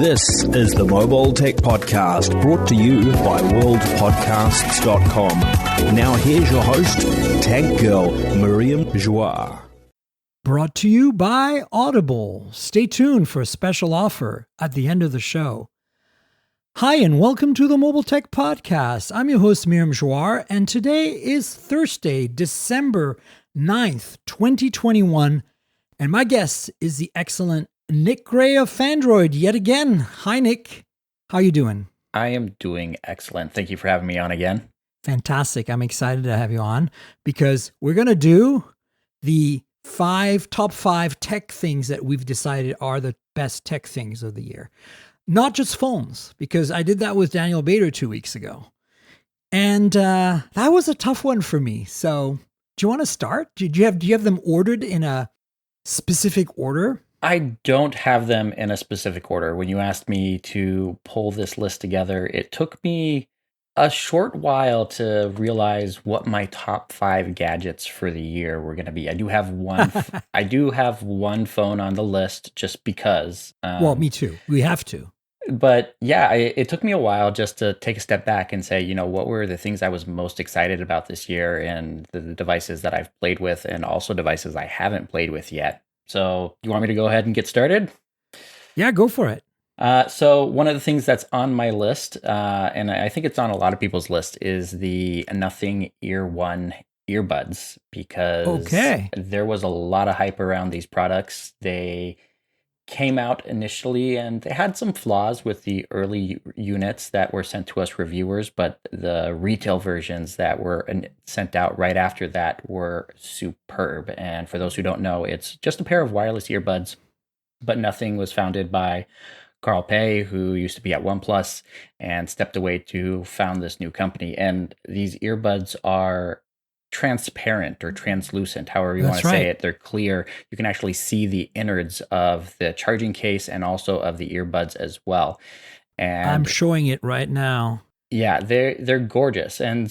This is the Mobile Tech Podcast, brought to you by worldpodcasts.com. Now here's your host, Tech Girl, Miriam Joie. Brought to you by Audible. Stay tuned for a special offer at the end of the show. Hi, and welcome to the Mobile Tech Podcast. I'm your host, Miriam Joie, and today is Thursday, December 9th, 2021, and my guest is the excellent Nick Gray of Phandroid yet again. Hi, Nick. How you doing? I am doing excellent. Thank you for having me on again. Fantastic. I'm excited to have you on because we're going to do the top five tech things that we've decided are the best tech things of the year. Not just phones, because I did that with Daniel Bader 2 weeks ago. And that was a tough one for me. So do you want to start? Do you have them ordered in a specific order? I don't have them in a specific order. When you asked me to pull this list together, it took me a short while to realize what my top 5 gadgets for the year were going to be. I do have one. I do have one phone on the list just because. Well, me too. We have to. But yeah, it took me a while just to take a step back and say, what were the things I was most excited about this year, and the devices that I've played with, and also devices I haven't played with yet. So you want me to go ahead and get started? Yeah, go for it. So one of the things that's on my list, and I think it's on a lot of people's list, is the Nothing Ear One earbuds, because there was a lot of hype around these products. They came out initially and they had some flaws with the early units that were sent to us reviewers, but the retail versions that were sent out right after that were superb. And for those who don't know, it's just a pair of wireless earbuds, but Nothing was founded by Carl Pei, who used to be at OnePlus and stepped away to found this new company. And these earbuds are transparent or translucent, however you want to say it. They're clear. You can actually see the innards of the charging case and also of the earbuds as well. And I'm showing it right now. Yeah, they're gorgeous. And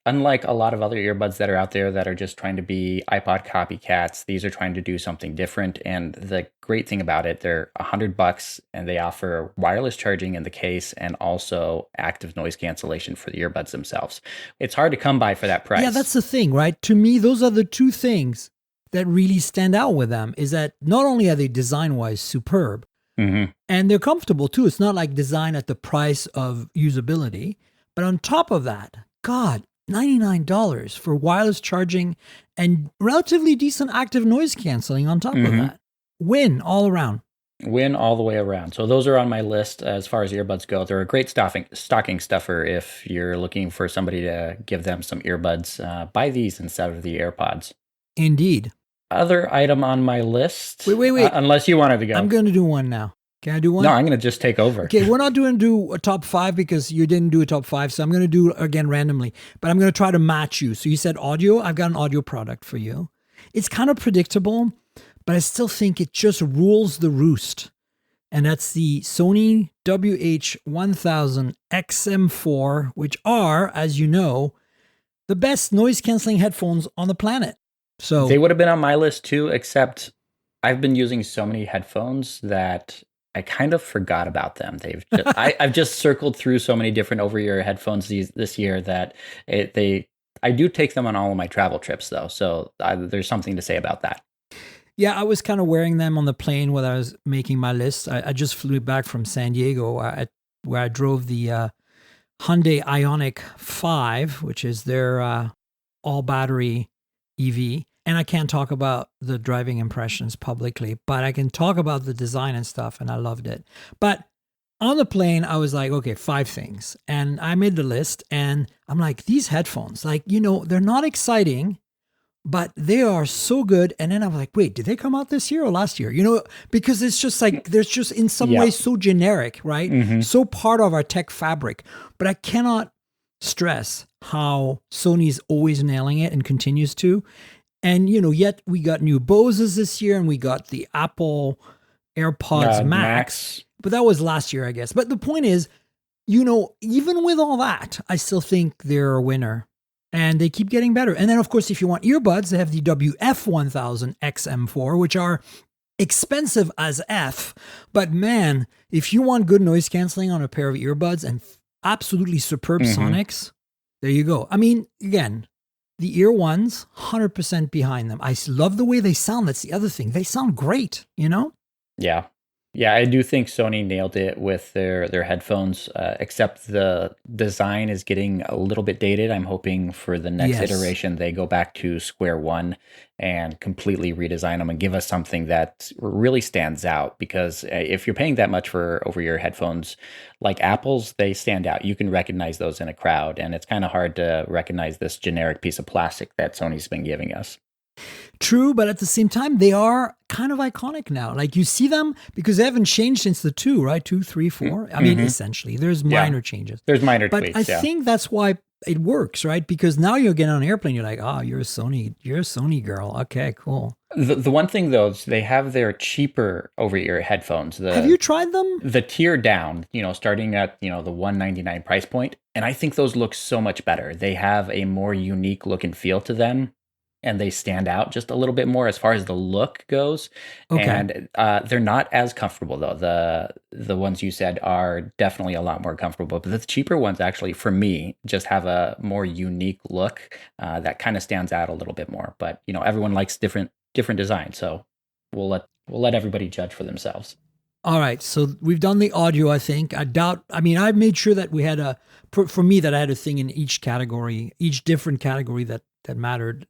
unlike a lot of other earbuds that are out there that are just trying to be iPod copycats, these are trying to do something different. And the great thing about it, they're $100 and they offer wireless charging in the case and also active noise cancellation for the earbuds themselves. It's hard to come by for that price. Yeah, that's the thing, right? To me, those are the two things that really stand out with them, is that not only are they design-wise superb, and they're comfortable too. It's not like design at the price of usability. But on top of that, God, $99 for wireless charging and relatively decent active noise canceling on top of that. Win all around. Win all the way around. So those are on my list as far as earbuds go. They're a great stocking stuffer if you're looking for somebody to give them some earbuds. Buy these instead of the AirPods. Indeed. Other item on my list. Wait. Unless you wanted to go. I'm going to do one now. Can I do one? No, I'm going to just take over. Okay, we're not doing a top 5 because you didn't do a top 5. So I'm going to do again randomly. But I'm going to try to match you. So you said audio. I've got an audio product for you. It's kind of predictable, but I still think it just rules the roost. And that's the Sony WH-1000 XM4, which are, as you know, the best noise canceling headphones on the planet. So they would have been on my list too, except I've been using so many headphones that I kind of forgot about them. I've just circled through so many different over-ear headphones this year that I do take them on all of my travel trips though. So there's something to say about that. Yeah, I was kind of wearing them on the plane when I was making my list. I just flew back from San Diego where I drove the Hyundai Ioniq 5, which is their all-battery EV. And I can't talk about the driving impressions publicly, but I can talk about the design and stuff, and I loved it. But on the plane, I was like, okay, 5 things. And I made the list, and I'm like, these headphones, they're not exciting, but they are so good. And then I'm like, wait, did they come out this year or last year? Because it's just like, there's just in some ways so generic, right? So part of our tech fabric. But I cannot stress how Sony's always nailing it and continues to. And, yet we got new Boses this year and we got the Apple AirPods Max. But that was last year, I guess. But the point is, even with all that, I still think they're a winner. And they keep getting better. And then, of course, if you want earbuds, they have the WF-1000 XM4, which are expensive as F, but man, if you want good noise canceling on a pair of earbuds and absolutely superb sonics, there you go. I mean, again, the ear ones, 100% behind them. I love the way they sound. That's the other thing. They sound great, you know? Yeah. Yeah, I do think Sony nailed it with their headphones, except the design is getting a little bit dated. I'm hoping for the next iteration, they go back to square one and completely redesign them and give us something that really stands out. Because if you're paying that much for over-ear headphones, like Apple's, they stand out. You can recognize those in a crowd, and it's kind of hard to recognize this generic piece of plastic that Sony's been giving us. True, but at the same time, they are kind of iconic now. Like you see them because they haven't changed since the 2, right? 2, 3, 4. I mean, essentially, there's minor changes. There's minor tweaks, but I think that's why it works, right? Because now you're getting on an airplane, you're like, oh, you're a Sony girl. Okay, cool. The one thing though is they have their cheaper over-ear headphones. Have you tried them? The tier down, starting at the $199 price point, and I think those look so much better. They have a more unique look and feel to them. And they stand out just a little bit more as far as the look goes. Okay. And they're not as comfortable, though. The ones you said are definitely a lot more comfortable. But the cheaper ones, actually, for me, just have a more unique look that kind of stands out a little bit more. But, everyone likes different designs. So we'll let everybody judge for themselves. All right. So we've done the audio, I think. I made sure that we had for me, that I had a thing in each category, each different category that mattered.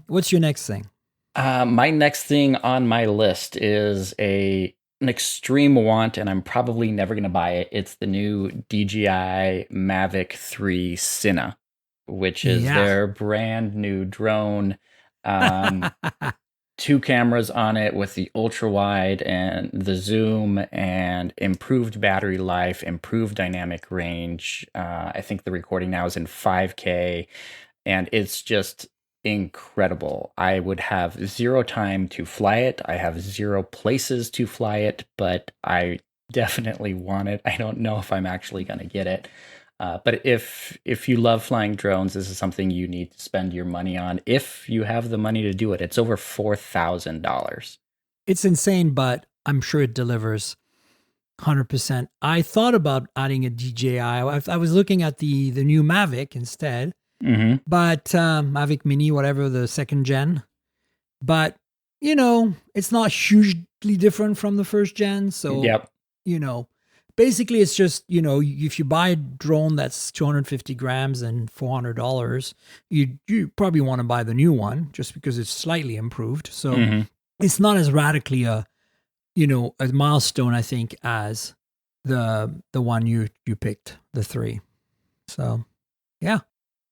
What's your next thing? My next thing on my list is an extreme want, and I'm probably never going to buy it. It's the new DJI Mavic 3 Cine, which is their brand new drone. 2 cameras on it with the ultra wide and the zoom, and improved battery life, improved dynamic range. I think the recording now is in 5K, and it's just incredible. I would have 0 time to fly it. I have 0 places to fly it, but I definitely want it. I don't know if I'm actually going to get it. But if you love flying drones, this is something you need to spend your money on if you have the money to do it. It's over $4,000. It's insane, but I'm sure it delivers 100%. I thought about adding a DJI. I was looking at the new Mavic instead. But Mavic Mini, whatever, the 2nd gen. But, it's not hugely different from the 1st gen. So, basically it's just, if you buy a drone that's 250 grams and $400, you probably want to buy the new one just because it's slightly improved. So it's not as radically a milestone, I think, as the one you picked, the 3. So, yeah.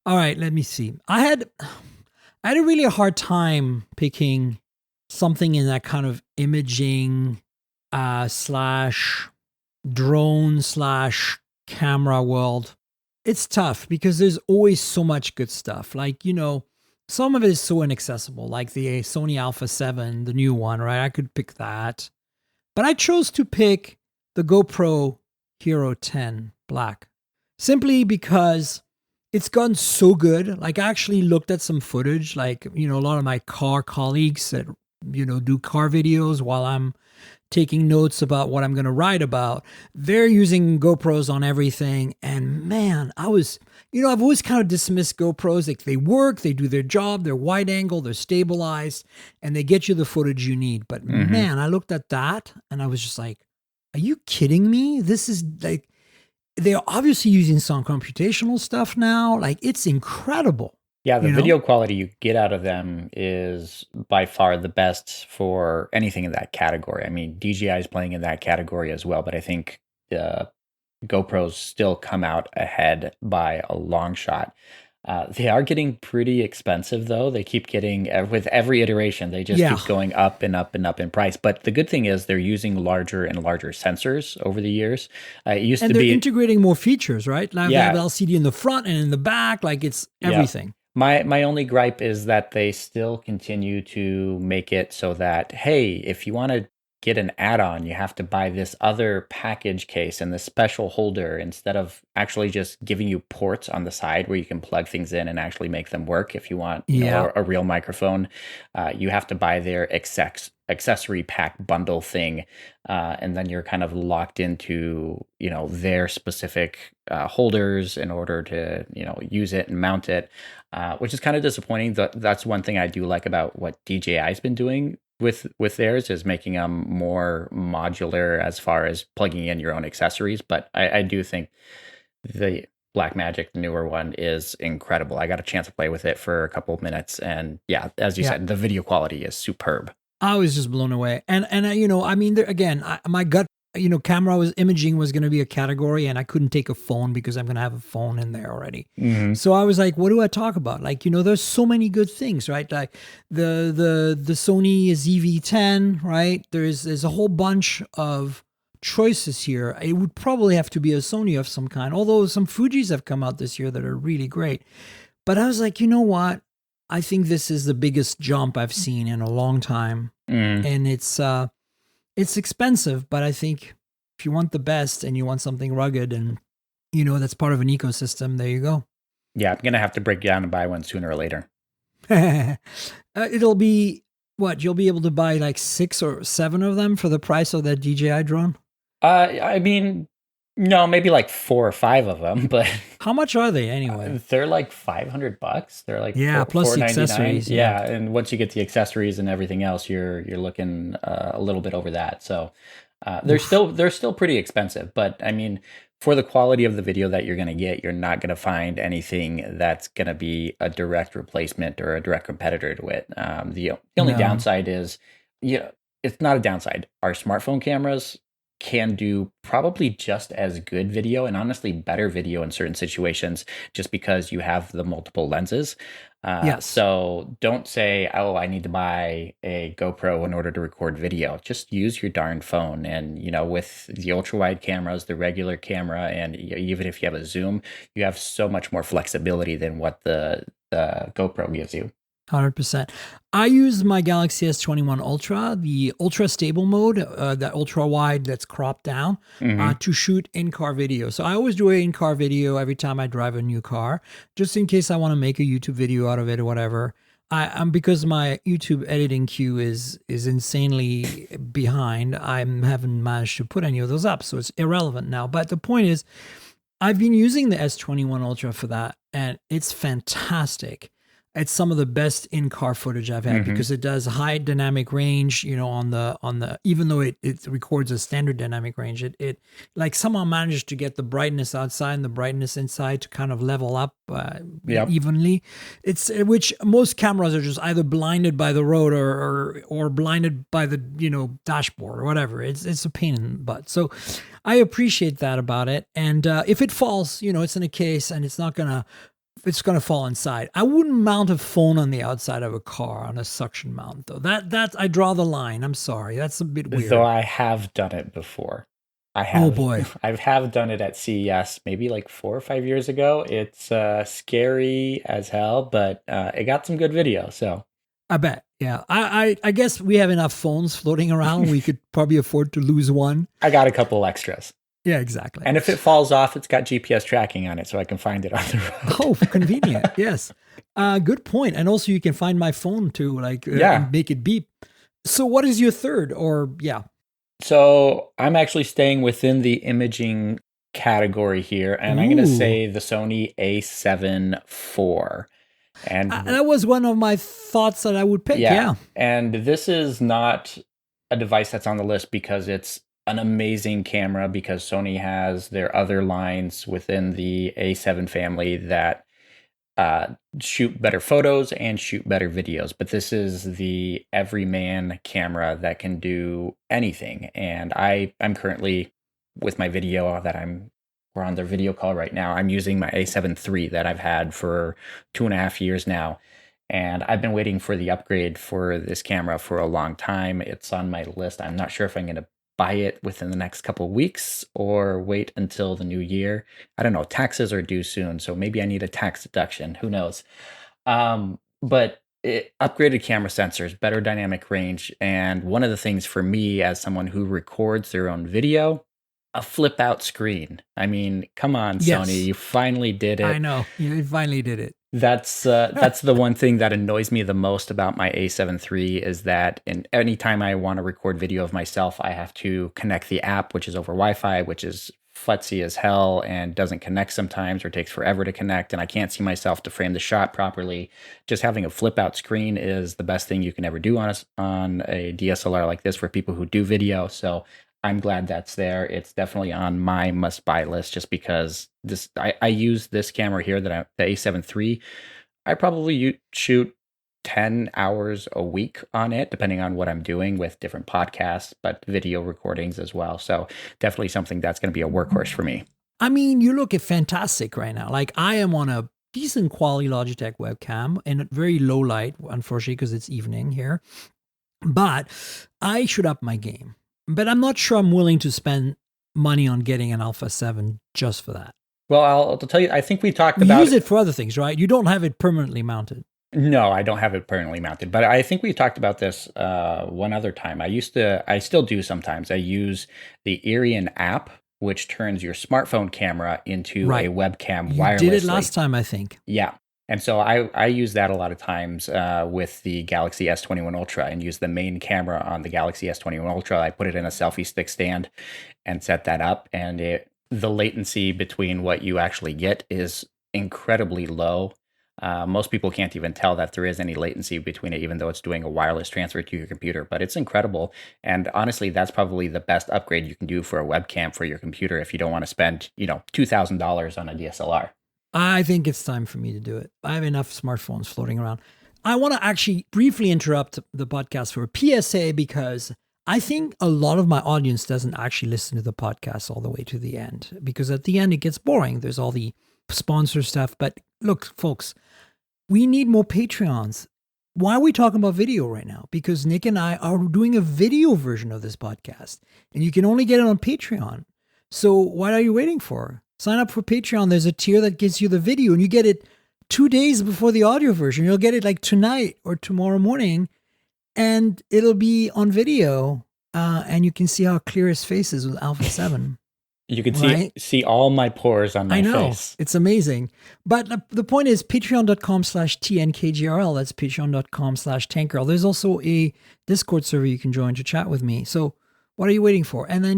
All right, let me see. I had a really hard time picking something in that kind of imaging slash drone slash camera world. It's tough because there's always so much good stuff. Like, some of it is so inaccessible, like the Sony Alpha 7, the new one, right? I could pick that. But I chose to pick the GoPro Hero 10 Black simply because it's gotten so good. Like, I actually looked at some footage, like, a lot of my car colleagues that, do car videos while I'm taking notes about what I'm going to write about. They're using GoPros on everything. And man, I've always kind of dismissed GoPros. Like, they work, they do their job, they're wide angle, they're stabilized, and they get you the footage you need. But man, I looked at that and I was just like, are you kidding me? This is like, they're obviously using some computational stuff now. Like, it's incredible. Yeah, the video quality you get out of them is by far the best for anything in that category. I mean, DJI is playing in that category as well, but I think the GoPros still come out ahead by a long shot. They are getting pretty expensive, though. They keep getting, with every iteration, they just keep going up and up and up in price. But the good thing is they're using larger and larger sensors over the years. It used to be... And they're integrating more features, right? Like, they have LCD in the front and in the back. Like, it's everything. My only gripe is that they still continue to make it so that, hey, if you want to get an add-on. You have to buy this other package case and this special holder instead of actually just giving you ports on the side where you can plug things in and actually make them work. If you want, a real microphone, you have to buy their accessory pack bundle thing, and then you're kind of locked into their specific holders in order to use it and mount it, which is kind of disappointing. That's one thing I do like about what DJI's been doing with theirs, is making them more modular as far as plugging in your own accessories. But I do think the Blackmagic, the newer one, is incredible. I got a chance to play with it for a couple of minutes, and yeah, as you said, the video quality is superb. I was just blown away. And I mean, my gut, imaging was going to be a category, and I couldn't take a phone because I'm going to have a phone in there already. Mm-hmm. So I was like, what do I talk about? Like, there's so many good things, right? Like the Sony ZV-10, right? There's a whole bunch of choices here. It would probably have to be a Sony of some kind, although some Fujis have come out this year that are really great. But I was like, you know what? I think this is the biggest jump I've seen in a long time. And it's expensive, but I think if you want the best and you want something rugged and, that's part of an ecosystem, there you go. Yeah, I'm going to have to break down and buy one sooner or later. It'll be, you'll be able to buy like 6 or 7 of them for the price of that DJI drone? I mean, no, maybe like 4 or 5 of them, but how much are they anyway? They're like $500. They're like plus the accessories. Yeah, and once you get the accessories and everything else, you're looking a little bit over that. So they're still pretty expensive, but I mean, for the quality of the video that you're going to get, you're not going to find anything that's going to be a direct replacement or a direct competitor to it. The only downside is, it's not a downside. Our smartphone cameras can do probably just as good video, and honestly better video in certain situations, just because you have the multiple lenses. So don't say, oh, I need to buy a GoPro in order to record video. Just use your darn phone. And, with the ultra wide cameras, the regular camera, and even if you have a zoom, you have so much more flexibility than what the GoPro gives you. 100%. I use my Galaxy S21 Ultra, the ultra stable mode, that ultra wide that's cropped down, to shoot in-car video. So I always do an in-car video every time I drive a new car, just in case I want to make a YouTube video out of it or whatever. I'm because my YouTube editing queue is insanely behind. I haven't managed to put any of those up, so it's irrelevant now. But the point is, I've been using the S21 Ultra for that, and it's fantastic. It's some of the best in-car footage I've had because it does high dynamic range, on the even though it records a standard dynamic range, it like somehow managed to get the brightness outside and the brightness inside to kind of level up evenly. It's which most cameras are just either blinded by the road or blinded by the dashboard or whatever. It's a pain in the butt. So I appreciate that about it. And if it falls, it's in a case and it's going to fall inside. I wouldn't mount a phone on the outside of a car on a suction mount, though. That I draw the line. I'm sorry. That's a bit weird. Though I have done it before. I have. Oh boy. I have done it at CES maybe like 4 or 5 years ago. It's scary as hell, but it got some good video. So I bet. Yeah. I guess we have enough phones floating around. We could probably afford to lose one. I got a couple extras. Yeah, exactly. And if it falls off, it's got GPS tracking on it, so I can find it on the road. Oh, convenient. Yes. Good point. And also you can find my phone too, and make it beep. So what is your third So I'm actually staying within the imaging category here, and I'm going to say the Sony A7 IV. And that was one of my thoughts that I would pick. Yeah. And this is not a device that's on the list because it's an amazing camera, because Sony has their other lines within the A7 family that shoot better photos and shoot better videos. But this is the everyman camera that can do anything. And I'm currently, with my video that we're on the video call right now, I'm using my A7 III that I've had for 2.5 years now. And I've been waiting for the upgrade for this camera for a long time. It's on my list. I'm not sure if I'm going to buy it within the next couple of weeks or wait until the new year. I don't know. Taxes are due soon, so maybe I need a tax deduction. Who knows? But upgraded camera sensors, better dynamic range, and one of the things for me as someone who records their own video, a flip out screen. I mean, come on, Yes. Sony, you finally did it. I know, you finally did it. That's the one thing that annoys me the most about my A7 III is that anytime I want to record video of myself, I have to connect the app, which is over Wi-Fi, which is futzy as hell and doesn't connect sometimes or takes forever to connect, and I can't see myself to frame the shot properly. Just having a flip out screen is the best thing you can ever do on a DSLR like this for people who do video. So I'm glad that's there. It's definitely on my must buy list just because I use this camera here the A7 III. I probably shoot 10 hours a week on it, depending on what I'm doing with different podcasts, but video recordings as well. So definitely something that's going to be a workhorse for me. I mean, you look fantastic right now. Like I am on a decent quality Logitech webcam in very low light, unfortunately, because it's evening here. But I should up my game. But I'm not sure I'm willing to spend money on getting an Alpha 7 just for that. Well, I'll tell you, I think we talked about... You use it for other things, right? You don't have it permanently mounted. No, I don't have it permanently mounted, but I think we talked about this one other time. I still do sometimes. I use the Irion app, which turns your smartphone camera into a webcam wirelessly. You did it last time, I think. Yeah. And so I use that a lot of times with the Galaxy S21 Ultra and use the main camera on the Galaxy S21 Ultra. I put it in a selfie stick stand and set that up. And the latency between what you actually get is incredibly low. Most people can't even tell that there is any latency between it, even though it's doing a wireless transfer to your computer. But it's incredible. And honestly, that's probably the best upgrade you can do for a webcam for your computer if you don't want to spend, $2,000 on a DSLR. I think it's time for me to do it. I have enough smartphones floating around. I want to actually briefly interrupt the podcast for a PSA because I think a lot of my audience doesn't actually listen to the podcast all the way to the end because at the end it gets boring. There's all the sponsor stuff. But look, folks, we need more Patreons. Why are we talking about video right now? Because Nick and I are doing a video version of this podcast and you can only get it on Patreon. So what are you waiting for? Sign up for Patreon. There's a tier that gives you the video and you get it 2 days before the audio version. You'll get it like tonight or tomorrow morning and it'll be on video and you can see how clear his face is with Alpha 7. You can see all my pores on my face. I know. It's amazing. But the point is patreon.com/TNKGRL. That's patreon.com/TankGirl. There's also a Discord server you can join to chat with me. So what are you waiting for? And then,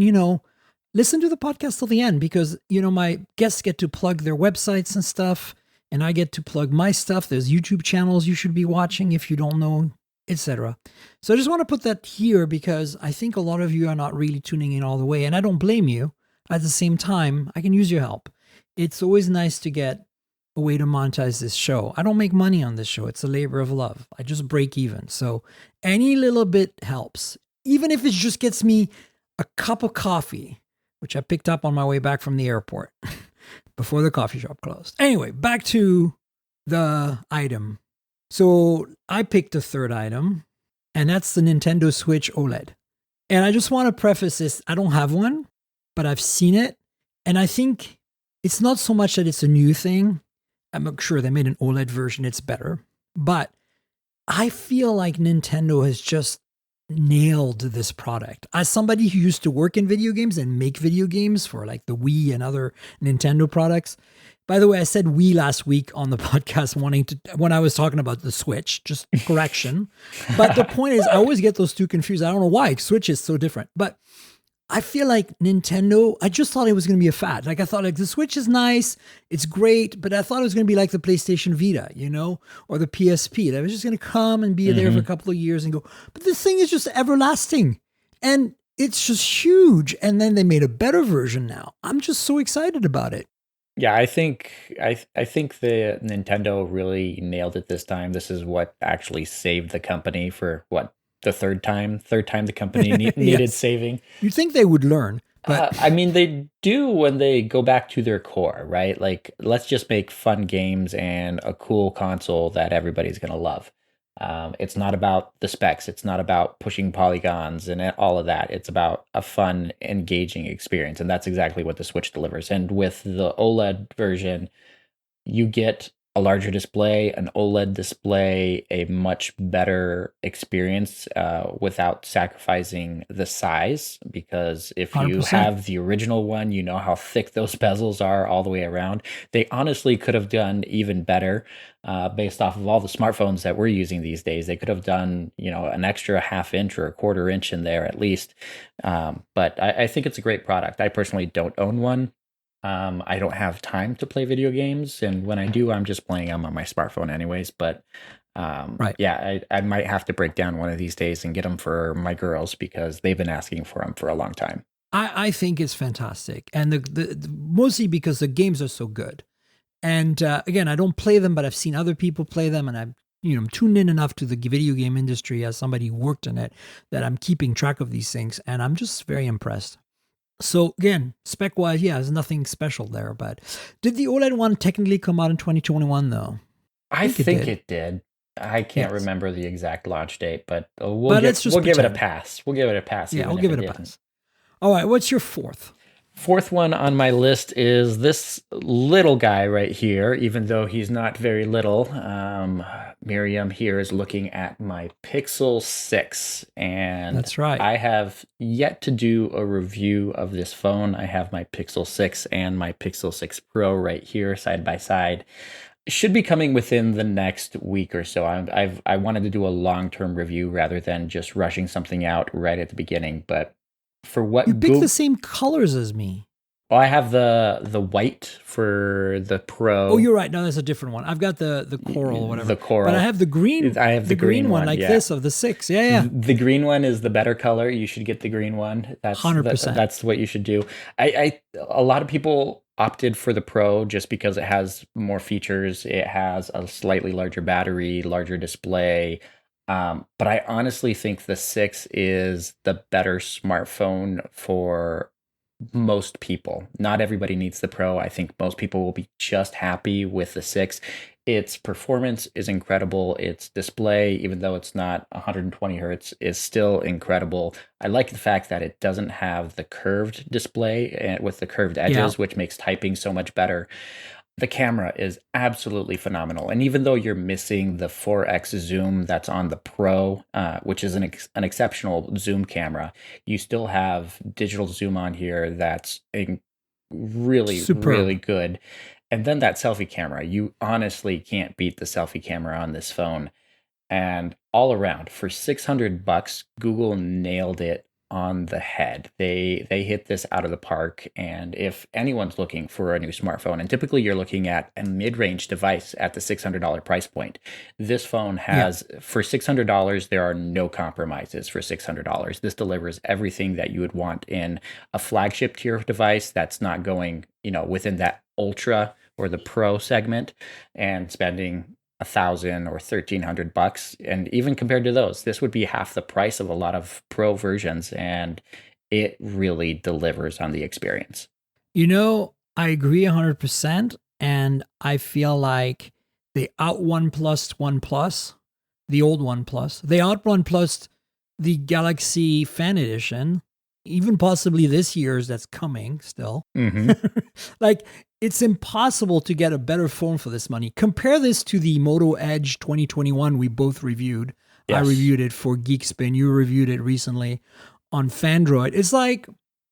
listen to the podcast till the end because, my guests get to plug their websites and stuff, and I get to plug my stuff. There's YouTube channels you should be watching if you don't know, etc. So I just want to put that here because I think a lot of you are not really tuning in all the way, and I don't blame you. At the same time, I can use your help. It's always nice to get a way to monetize this show. I don't make money on this show. It's a labor of love. I just break even. So any little bit helps, even if it just gets me a cup of coffee, which I picked up on my way back from the airport before the coffee shop closed. Anyway, back to the item. So I picked a third item, and that's the Nintendo Switch OLED. And I just want to preface this. I don't have one, but I've seen it. And I think it's not so much that it's a new thing. I'm sure they made an OLED version. It's better. But I feel like Nintendo has just nailed this product. As somebody who used to work in video games and make video games for like the Wii and other Nintendo products. By the way, I said Wii last week on the podcast when I was talking about the Switch, just correction. But the point is I always get those two confused. I don't know why. Switch is so different. But I feel like Nintendo, I just thought it was going to be a fad. Like I thought like the Switch is nice, it's great, but I thought it was going to be like the PlayStation Vita, or the PSP. That was just going to come and be there for a couple of years and go. But this thing is just everlasting and it's just huge. And then they made a better version now. I'm just so excited about it. Yeah, I think the Nintendo really nailed it this time. This is what actually saved the company for the third time the company needed saving. You'd think they would learn. But they do when they go back to their core, right? Like, let's just make fun games and a cool console that everybody's going to love. It's not about the specs. It's not about pushing polygons and all of that. It's about a fun, engaging experience. And that's exactly what the Switch delivers. And with the OLED version, you get a larger display, an OLED display, a much better experience without sacrificing the size. Because if you 100%. have the original one, you know how thick those bezels are all the way around. They honestly could have done even better based off of all the smartphones that we're using these days. They could have done, an extra half inch or a quarter inch in there at least. But I think it's a great product. I personally don't own one. I don't have time to play video games, and when I do, I'm just playing them on my smartphone anyways. But Right. yeah, I might have to break down one of these days and get them for my girls because they've been asking for them for a long time. I think it's fantastic, and the mostly because the games are so good. And again, I don't play them, but I've seen other people play them, and I'm tuned in enough to the video game industry as somebody who worked in it that I'm keeping track of these things, and I'm just very impressed. So again, spec-wise, yeah, there's nothing special there. But did the OLED one technically come out in 2021 though? I think it did. I can't remember the exact launch date, but we'll give it a pass. We'll give it a pass. Yeah, we'll give it a pass. All right, what's your fourth? Fourth one on my list is this little guy right here, even though he's not very little. Miriam here is looking at my Pixel 6, and that's right. I have yet to do a review of this phone. I have my Pixel 6 and my Pixel 6 Pro right here side by side. It should be coming within the next week or so. I wanted to do a long-term review rather than just rushing something out right at the beginning, but for what you picked the same colors as me. Well, I have the white for the Pro. Oh, you're right. No, that's a different one. I've got the coral or whatever. The coral. But I have the green. I have the green one like this of the 6. Yeah. The green one is the better color. You should get the green one. That's 100%. That's what you should do. A lot of people opted for the Pro just because it has more features. It has a slightly larger battery, larger display. But I honestly think the 6 is the better smartphone for most people. Not everybody needs the Pro. I think most people will be just happy with the 6. Its performance is incredible. Its display, even though it's not 120 hertz, is still incredible. I like the fact that it doesn't have the curved display with the curved edges, which makes typing so much better. The camera is absolutely phenomenal. And even though you're missing the 4x zoom that's on the Pro, which is an exceptional zoom camera, you still have digital zoom on here that's really, really good. And then that selfie camera, you honestly can't beat the selfie camera on this phone. And all around, for $600, Google nailed it on the head. They hit this out of the park. And if anyone's looking for a new smartphone, and typically you're looking at a mid-range device at the $600 price point, this phone has, for $600, there are no compromises for $600. This delivers everything that you would want in a flagship tier device that's not going, within that Ultra or the Pro segment and spending $1,000 or $1,300, and even compared to those, this would be half the price of a lot of Pro versions, and it really delivers on the experience. I agree 100%, and I feel like they out OnePlus, the old OnePlus. They out OnePlus the Galaxy Fan Edition, even possibly this year's that's coming still. Like, it's impossible to get a better phone for this money. Compare this to the Moto Edge 2021 we both reviewed. Yes. I reviewed it for Geekspin. You reviewed it recently on Phandroid. It's like,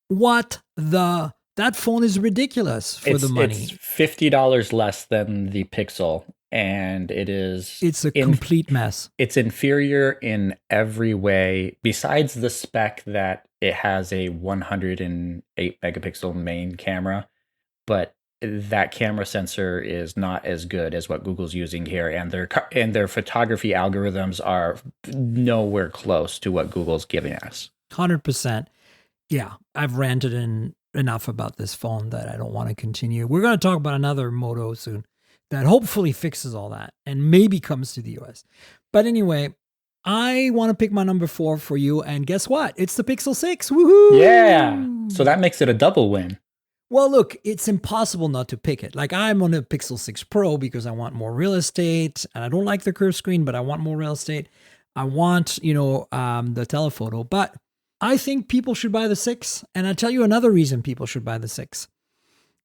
that phone is ridiculous for the money. It's $50 less than the Pixel, and it's a complete mess. It's inferior in every way, besides the spec that it has a 108 megapixel main camera, but that camera sensor is not as good as what Google's using here, and their photography algorithms are nowhere close to what Google's giving us. 100%. Yeah, I've ranted enough about this phone that I don't want to continue. We're going to talk about another Moto soon that hopefully fixes all that and maybe comes to the US. But anyway, I want to pick my number 4 for you, and guess what? It's the Pixel 6. Woohoo! Yeah. So that makes it a double win. Well, look, it's impossible not to pick it. Like, I'm on a Pixel 6 Pro because I want more real estate, and I don't like the curved screen, but I want more real estate. I want, the telephoto, but I think people should buy the 6. And I'll tell you another reason people should buy the 6.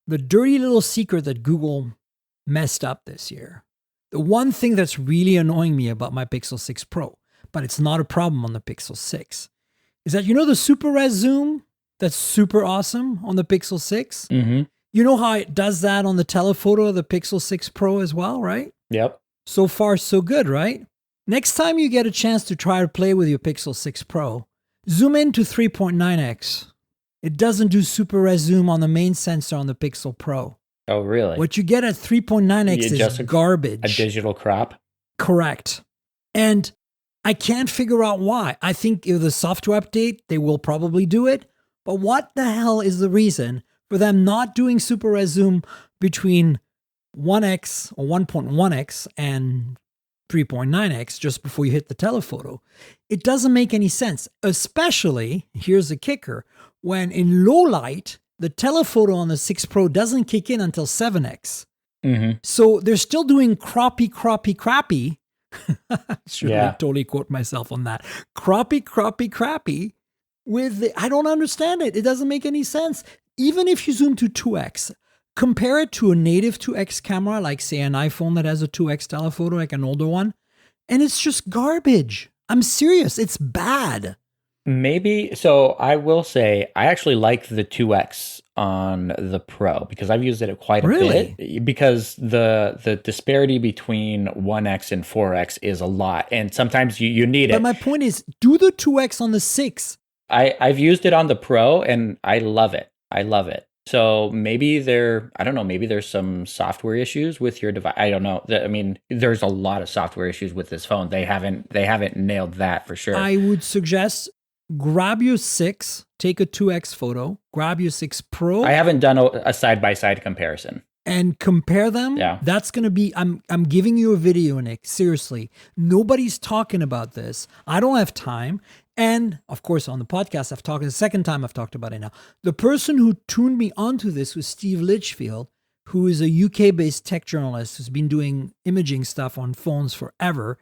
The dirty little secret that Google messed up this year The one thing that's really annoying me about my Pixel 6 Pro, but it's not a problem on the Pixel 6, is that the super res zoom that's super awesome on the Pixel 6? Mm-hmm. You know how it does that on the telephoto of the Pixel 6 Pro as well, right? Yep. So far, so good, right? Next time you get a chance to try to play with your Pixel 6 Pro, zoom in to 3.9x. It doesn't do super res zoom on the main sensor on the Pixel Pro. Oh, really? What you get at 3.9x is garbage. A digital crop? Correct. And I can't figure out why. I think if the software update, they will probably do it. But what the hell is the reason for them not doing super res zoom between 1x or 1.1x and 3.9x just before you hit the telephoto? It doesn't make any sense, especially, here's the kicker, when in low light, the telephoto on the 6 Pro doesn't kick in until 7x. Mm-hmm. So they're still doing crappy. Should I totally quote myself on that? Crappy I don't understand it. It doesn't make any sense. Even if you zoom to 2x, compare it to a native 2x camera, like say an iPhone that has a 2x telephoto, like an older one, and it's just garbage. I'm serious. It's bad. Maybe. So I will say I actually like the 2x on the Pro because I've used it quite a bit, because the disparity between 1x and 4x is a lot, and sometimes you need it. But my point is, do the 2x on the 6. I've used it on the Pro and I love it. So maybe maybe there's some software issues with your device. I don't know. I mean, there's a lot of software issues with this phone. They haven't nailed that for sure. I would suggest grab your 6, take a 2x photo, grab your 6 Pro. I haven't done a side-by-side comparison. And compare them. Yeah. That's going to be, I'm giving you a video, Nick. Seriously. Nobody's talking about this. I don't have time. And of course, on the podcast, the second time I've talked about it now. The person who tuned me onto this was Steve Litchfield, who is a UK-based tech journalist who's been doing imaging stuff on phones forever.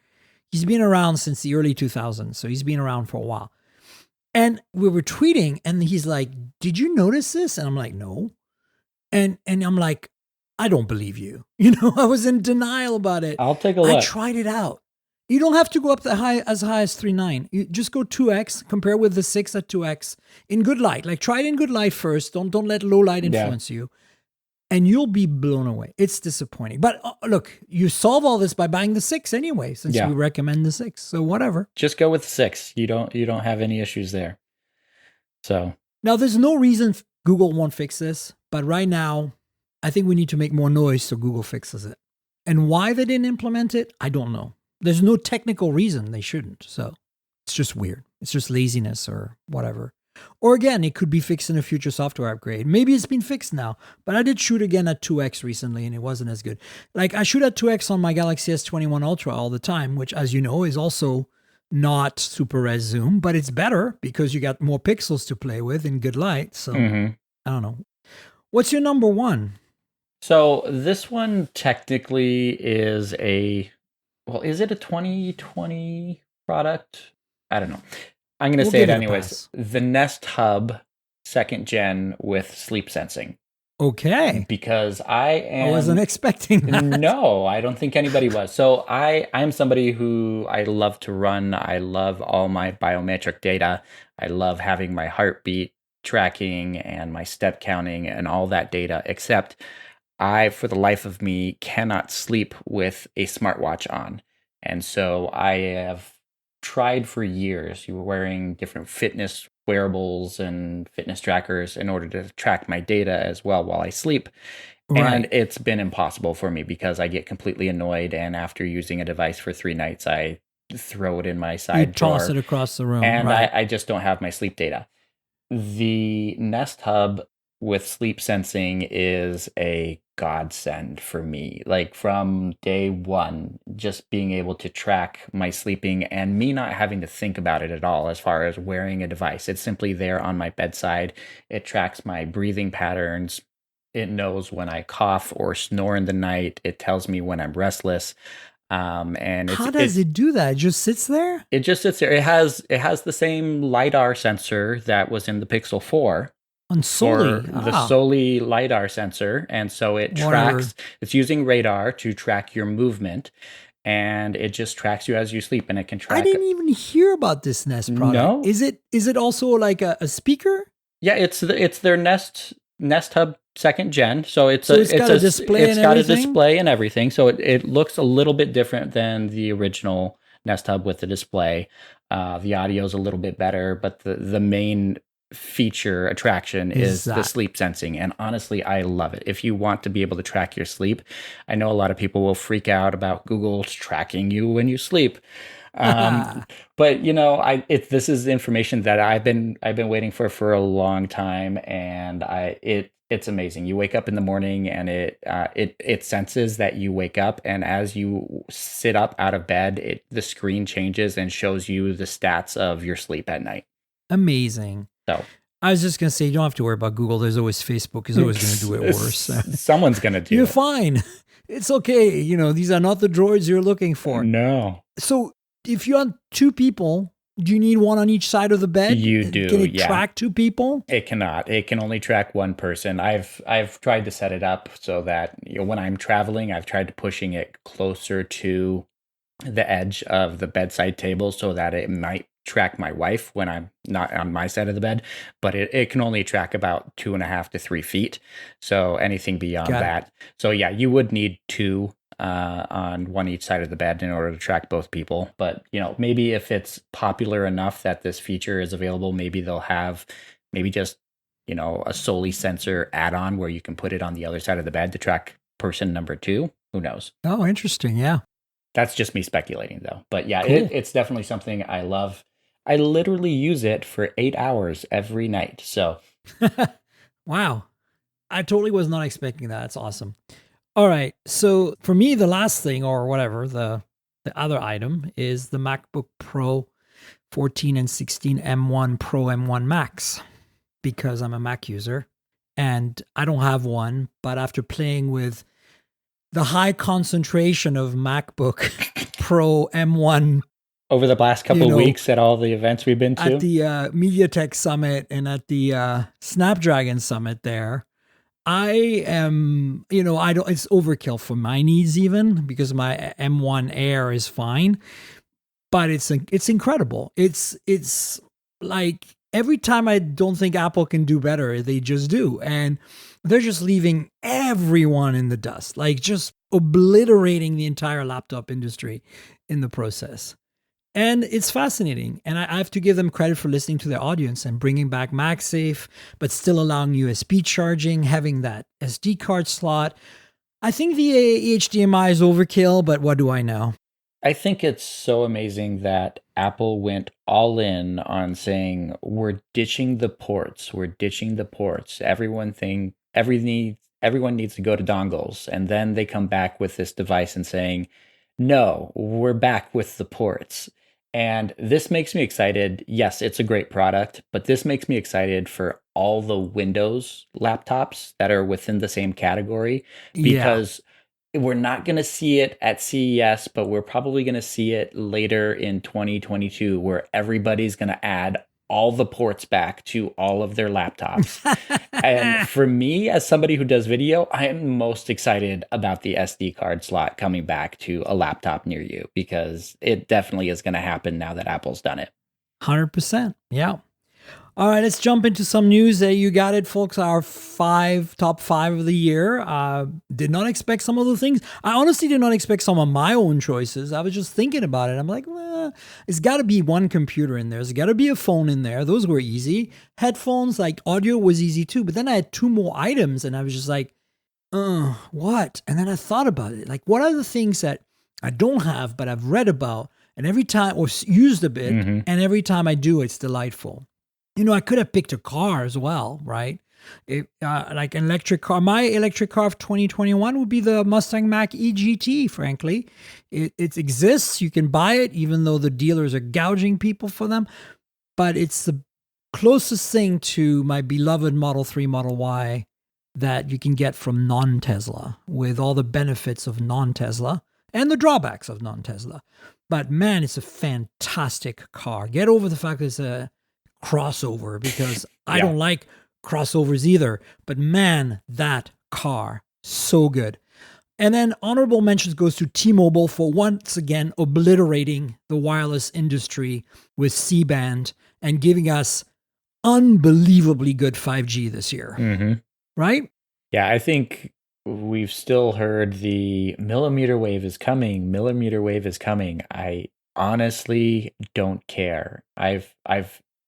He's been around since the early 2000s, so he's been around for a while. And we were tweeting, and he's like, "Did you notice this?" And I'm like, "No." And I'm like, "I don't believe you." I was in denial about it. I'll take a look. I tried it out. You don't have to go up as high as 3.9. You just go 2x, compare with the 6 at 2x in good light. Like, try it in good light first. Don't let low light influence you. And you'll be blown away. It's disappointing. But look, you solve all this by buying the 6 anyway, since we recommend the 6. So whatever. Just go with 6. You don't have any issues there. So now there's no reason Google won't fix this, but right now I think we need to make more noise so Google fixes it. And why they didn't implement it, I don't know. There's no technical reason they shouldn't. So it's just weird. It's just laziness or whatever. Or again, it could be fixed in a future software upgrade. Maybe it's been fixed now, but I did shoot again at 2x recently and it wasn't as good. Like, I shoot at 2x on my Galaxy S21 Ultra all the time, which, as you know, is also not super res zoom, but it's better because you got more pixels to play with in good light. So I don't know. What's your number one? So this one technically is is it a 2020 product? I don't know. I'm going to say it anyways. The Nest Hub 2nd Gen with sleep sensing. Okay. Because I wasn't expecting that. No, I don't think anybody was. So I'm somebody who I love to run. I love all my biometric data. I love having my heartbeat tracking and my step counting and all that data, except I, for the life of me, cannot sleep with a smartwatch on. And so I have tried for years wearing different fitness wearables and fitness trackers in order to track my data as well while I sleep. Right. And it's been impossible for me because I get completely annoyed. And after using a device for 3 nights, I throw it in my side drawer. Toss it across the room. And right. I just don't have my sleep data. The Nest Hub with sleep sensing is a godsend for me. Like, from day one, just being able to track my sleeping and me not having to think about it at all as far as wearing a device. It's simply there on my bedside. It tracks my breathing patterns. It knows when I cough or snore in the night. It tells me when I'm restless. And how does it do that? It just sits there? It just sits there. It has the same LiDAR sensor that was in the Pixel 4. On Soli. The Soli LiDAR sensor. And so it tracks, it's using radar to track your movement. And it just tracks you as you sleep, and it can track. I didn't even hear about this Nest product. No. Is it also like a speaker? Yeah, it's their Nest Hub 2nd gen. So it's got a display and everything. So it looks a little bit different than the original Nest Hub with the display. The audio is a little bit better, but the main feature attraction is the sleep sensing. And honestly, I love it. If you want to be able to track your sleep, I know a lot of people will freak out about Google tracking you when you sleep. But this is information that I've been waiting for a long time, and it's amazing. You wake up in the morning and it senses that you wake up, and as you sit up out of bed, the screen changes and shows you the stats of your sleep at night. Amazing. So I was just going to say, you don't have to worry about Google. There's always Facebook is always going to do it worse. Someone's going to do You're fine. It's okay. These are not the droids you're looking for. No. So if you have 2 people, do you need one on each side of the bed? You do. Can it track 2 people? It cannot. It can only track 1 person. I've tried to set it up so that when I'm traveling, I've tried to pushing it closer to the edge of the bedside table so that it might track my wife when I'm not on my side of the bed, but it can only track about 2.5 to 3 feet. So anything beyond that. So yeah, you would need 2 on one each side of the bed in order to track both people. But maybe if it's popular enough that this feature is available, maybe they'll have just a Soli sensor add-on where you can put it on the other side of the bed to track person number 2. Who knows? Oh, interesting. Yeah. That's just me speculating though. But yeah, cool. It's definitely something I love. I literally use it for 8 hours every night. So, wow. I totally was not expecting that. That's awesome. All right. So for me, the last thing or whatever, the other item is the MacBook Pro 14 and 16 M1 Pro M1 Max, because I'm a Mac user and I don't have one, but after playing with the high concentration of MacBook Pro M1 over the last couple of weeks at all the events we've been to, at the MediaTek Summit and at the Snapdragon Summit there, I am, it's overkill for my needs even, because my M1 Air is fine, but it's incredible. It's like every time I don't think Apple can do better, they just do. And they're just leaving everyone in the dust, like just obliterating the entire laptop industry in the process. And it's fascinating. And I have to give them credit for listening to their audience and bringing back MagSafe, but still allowing USB charging, having that SD card slot. I think the HDMI is overkill, but what do I know? I think it's so amazing that Apple went all in on saying, we're ditching the ports. We're ditching the ports. Everyone needs to go to dongles. And then they come back with this device and saying, no, we're back with the ports. And this makes me excited. Yes, it's a great product, but this makes me excited for all the Windows laptops that are within the same category, because we're not going to see it at CES, but we're probably going to see it later in 2022, where everybody's going to add all the ports back to all of their laptops. And for me, as somebody who does video, I am most excited about the SD card slot coming back to a laptop near you, because it definitely is going to happen now that Apple's done it. 100%. Yeah. All right, let's jump into some news. You got it, folks. Our top five of the year. Did not expect some of the things. I honestly did not expect some of my own choices. I was just thinking about it. I'm like, well, it's got to be one computer in there. There's got to be a phone in there. Those were easy. Headphones, like audio was easy too. But then I had 2 more items and I was just like, what? And then I thought about it. Like, what are the things that I don't have, but I've read about and every time, or used a bit, and every time I do, it's delightful. I could have picked a car as well, right? Like an electric car. My electric car of 2021 would be the Mustang Mach-E GT, frankly. It exists. You can buy it, even though the dealers are gouging people for them. But it's the closest thing to my beloved Model 3, Model Y that you can get from non-Tesla, with all the benefits of non-Tesla and the drawbacks of non-Tesla. But man, it's a fantastic car. Get over the fact that it's a crossover, because I don't like crossovers either. But man, that car, so good. And then honorable mentions goes to T-Mobile for once again obliterating the wireless industry with C-band and giving us unbelievably good 5G this year. Mm-hmm. Right? Yeah, I think we've still heard the millimeter wave is coming. Millimeter wave is coming. I honestly don't care. I've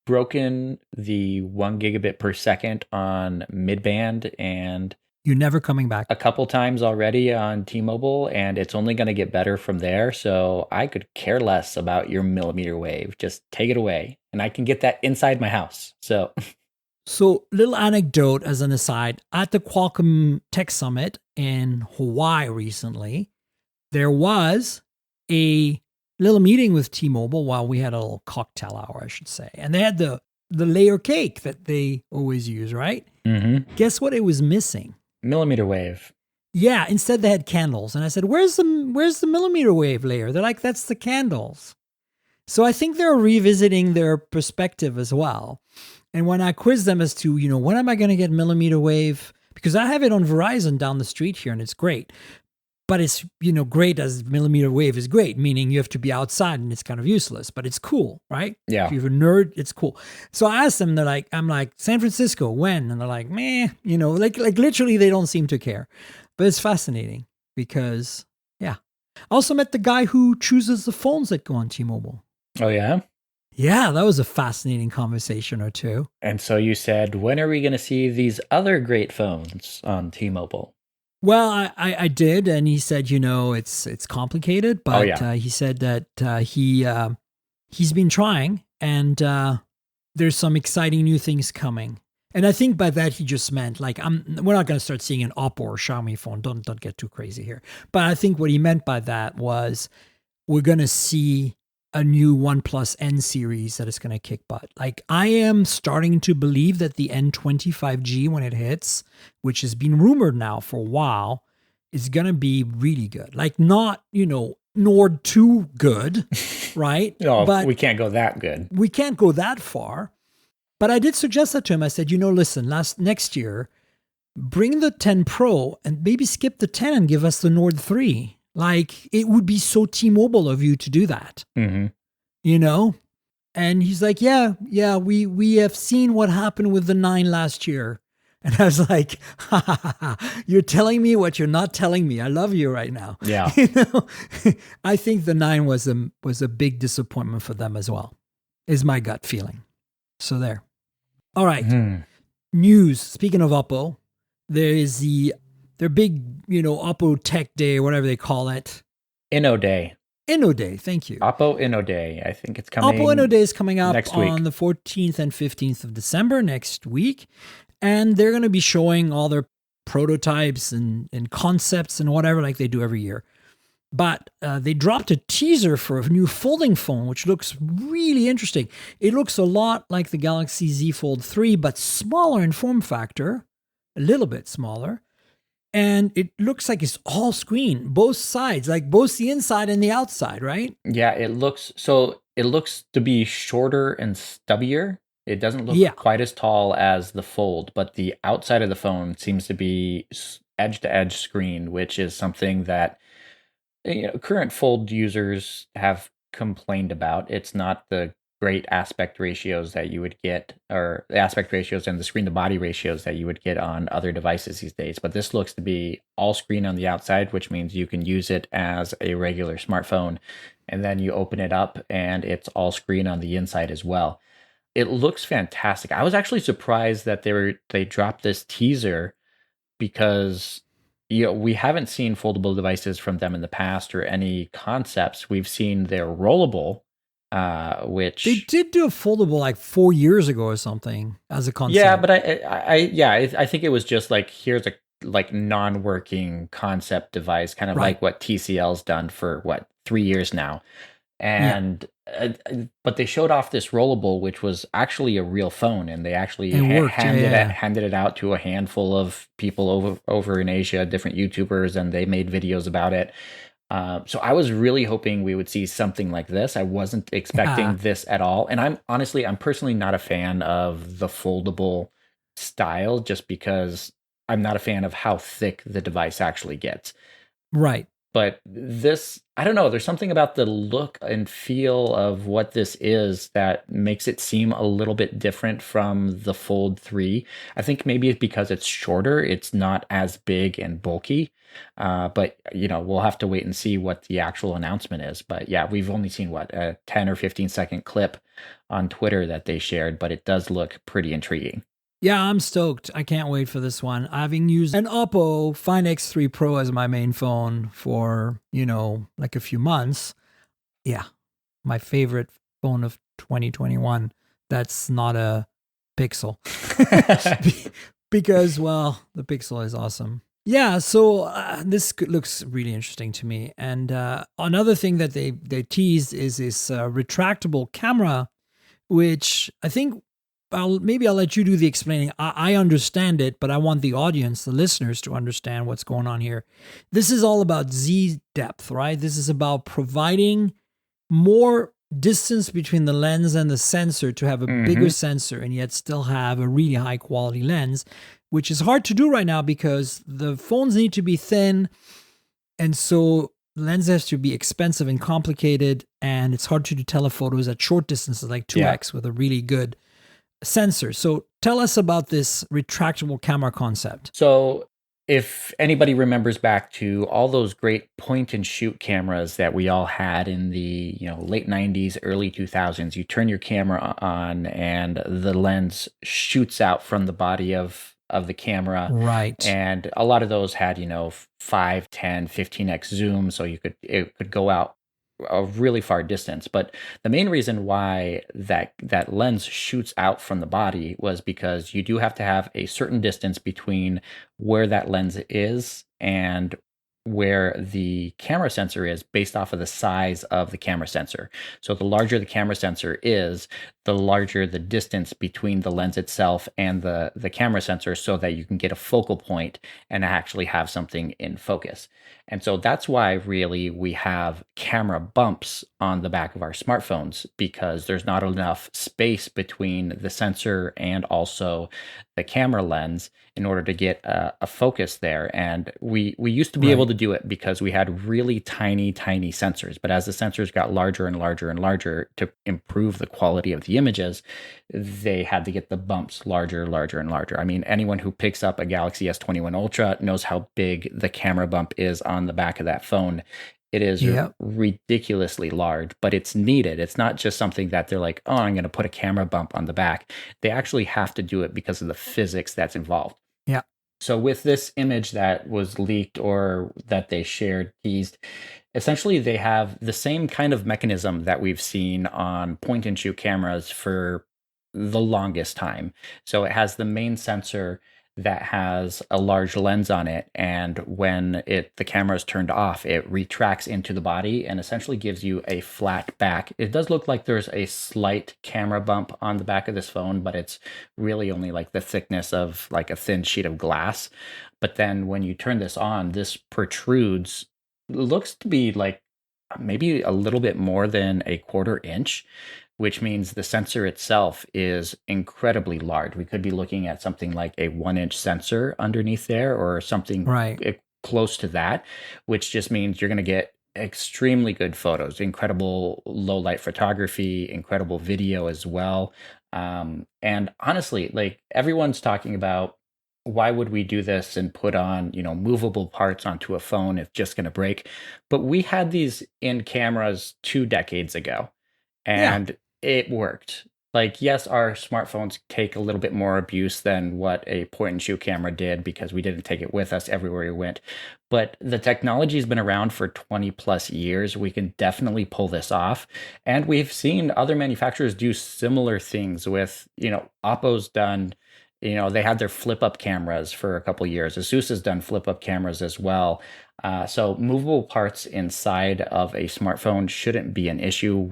broken the 1 gigabit per second on midband, and you're never coming back. A couple times already on T-Mobile, and it's only going to get better from there. So I could care less about your millimeter wave. Just take it away, and I can get that inside my house. So little anecdote as an aside, at the Qualcomm Tech Summit in Hawaii recently, there was a little meeting with T-Mobile while we had a little cocktail hour, I should say. And they had the layer cake that they always use, right? Mm-hmm. Guess what it was missing? Millimeter wave. Yeah, instead they had candles. And I said, where's the millimeter wave layer? They're like, that's the candles. So I think they're revisiting their perspective as well. And when I quiz them as to, when am I going to get millimeter wave? Because I have it on Verizon down the street here and it's great. But it's, great as millimeter wave is great, meaning you have to be outside and it's kind of useless, but it's cool, right? Yeah. If you're a nerd, it's cool. So I asked them, I'm like, San Francisco, when? And they're like, meh, like literally they don't seem to care. But it's fascinating because, yeah. I also met the guy who chooses the phones that go on T-Mobile. Oh, yeah? Yeah, that was a fascinating conversation or two. And so you said, when are we going to see these other great phones on T-Mobile? Well, I did, and he said, it's complicated, but he said that he's been trying, and there's some exciting new things coming. And I think by that he just meant we're not going to start seeing an Oppo or Xiaomi phone. Don't get too crazy here. But I think what he meant by that was we're going to see a new OnePlus N series that is going to kick butt. I am starting to believe that the N25G, when it hits, which has been rumored now for a while, is going to be really good. Not, Nord 2 good, right? No, but we can't go that good. We can't go that far. But I did suggest that to him. I said, listen, next year, bring the 10 Pro and maybe skip the 10 and give us the Nord 3. It would be so T-Mobile of you to do that, mm-hmm. And he's like, yeah, we have seen what happened with the 9 last year. And I was like, you're telling me what you're not telling me. I love you right now. Yeah. I think the 9 was a big disappointment for them as well, is my gut feeling. So there. All right. Mm-hmm. News. Speaking of Oppo, there is their big, Oppo Tech Day, or whatever they call it. Inno Day. Inno Day, thank you. Oppo Inno Day. I think it's coming. Oppo Inno Day is coming up next week. On the 14th and 15th of December next week. And they're going to be showing all their prototypes and concepts and whatever like they do every year. But they dropped a teaser for a new folding phone, which looks really interesting. It looks a lot like the Galaxy Z Fold 3, but smaller in form factor, a little bit smaller. And it looks like it's all screen, both sides, both the inside and the outside, right? Yeah, it looks to be shorter and stubbier. It doesn't look quite as tall as the Fold, but the outside of the phone seems to be edge-to-edge screen, which is something that current Fold users have complained about. It's not the great aspect ratios that you would get, or the aspect ratios and the screen to body ratios that you would get on other devices these days. But this looks to be all screen on the outside, which means you can use it as a regular smartphone. And then you open it up and it's all screen on the inside as well. It looks fantastic. I was actually surprised that they dropped this teaser because we haven't seen foldable devices from them in the past or any concepts. We've seen their rollable, which they did do a foldable 4 years ago or something as a concept. Yeah, but I think it was just here's a non-working concept device, kind of like what TCL's done for 3 years now. And but they showed off this rollable, which was actually a real phone, and they actually handed it out to a handful of people over in Asia, different YouTubers, and they made videos about it. So I was really hoping we would see something like this. I wasn't expecting this at all, and I'm personally not a fan of the foldable style just because I'm not a fan of how thick the device actually gets. Right. But this, I don't know, there's something about the look and feel of what this is that makes it seem a little bit different from the Fold 3. I think maybe it's because it's shorter, it's not as big and bulky. But, we'll have to wait and see what the actual announcement is. But yeah, we've only seen, a 10 or 15-second clip on Twitter that they shared, but it does look pretty intriguing. Yeah, I'm stoked. I can't wait for this one. Having used an Oppo Find X3 Pro as my main phone for, like a few months. Yeah, my favorite phone of 2021. That's not a Pixel. Because, well, the Pixel is awesome. Yeah, so this looks really interesting to me. And another thing that they teased is this retractable camera, which I think maybe I'll let you do the explaining. I understand it, but I want the audience, the listeners, to understand what's going on here. This is all about Z depth, right? This is about providing more distance between the lens and the sensor to have a bigger sensor and yet still have a really high quality lens, which is hard to do right now because the phones need to be thin. And so lenses have to be expensive and complicated, and it's hard to do telephotos at short distances like 2x with a really good sensor. So tell us about this retractable camera concept. So if anybody remembers back to all those great point and shoot cameras that we all had in the late 90s, early 2000s, you turn your camera on and the lens shoots out from the body of the camera. Right. And a lot of those had, 5, 10, 15x zoom. So it could go out a really far distance. But the main reason why that lens shoots out from the body was because you do have to have a certain distance between where that lens is and where the camera sensor is based off of the size of the camera sensor. So the larger the camera sensor is, the larger the distance between the lens itself and the camera sensor, so that you can get a focal point and actually have something in focus. And so that's why really we have camera bumps on the back of our smartphones, because there's not enough space between the sensor and also the camera lens in order to get a focus there. And we used to be able to do it because we had really tiny sensors. But as the sensors got larger and larger and larger to improve the quality of the images, they had to get the bumps larger and larger. I mean, anyone who picks up a Galaxy S21 Ultra knows how big the camera bump is on the back of that phone. It is ridiculously large, but it's needed. It's not just something that they're like, oh, I'm going to put a camera bump on the back. They actually have to do it because of the physics that's involved. Yeah. So with this image that was leaked or that they shared, teased, essentially they have the same kind of mechanism that we've seen on point and shoot cameras for the longest time. So it has the main sensor that has a large lens on it, and when the camera is turned off, it retracts into the body and essentially gives you a flat back. It does look like there's a slight camera bump on the back of this phone, but it's really only like the thickness of like a thin sheet of glass. But then when you turn this on, this protrudes, looks to be like maybe a little bit more than a 1/4 inch, which means the sensor itself is incredibly large. We could be looking at something like a 1-inch sensor underneath there, or something close to that, which just means you're going to get extremely good photos, incredible low light photography, incredible video as well. And honestly, like, everyone's talking about, why would we do this and put on, movable parts onto a phone if just going to break? But we had these in cameras 2 decades ago, and it worked. Like, yes, our smartphones take a little bit more abuse than what a point and shoot camera did, because we didn't take it with us everywhere we went. But the technology has been around for 20 plus years. We can definitely pull this off. And we've seen other manufacturers do similar things with, Oppo's done, they had their flip up cameras for a couple of years. Asus has done flip up cameras as well. So movable parts inside of a smartphone shouldn't be an issue.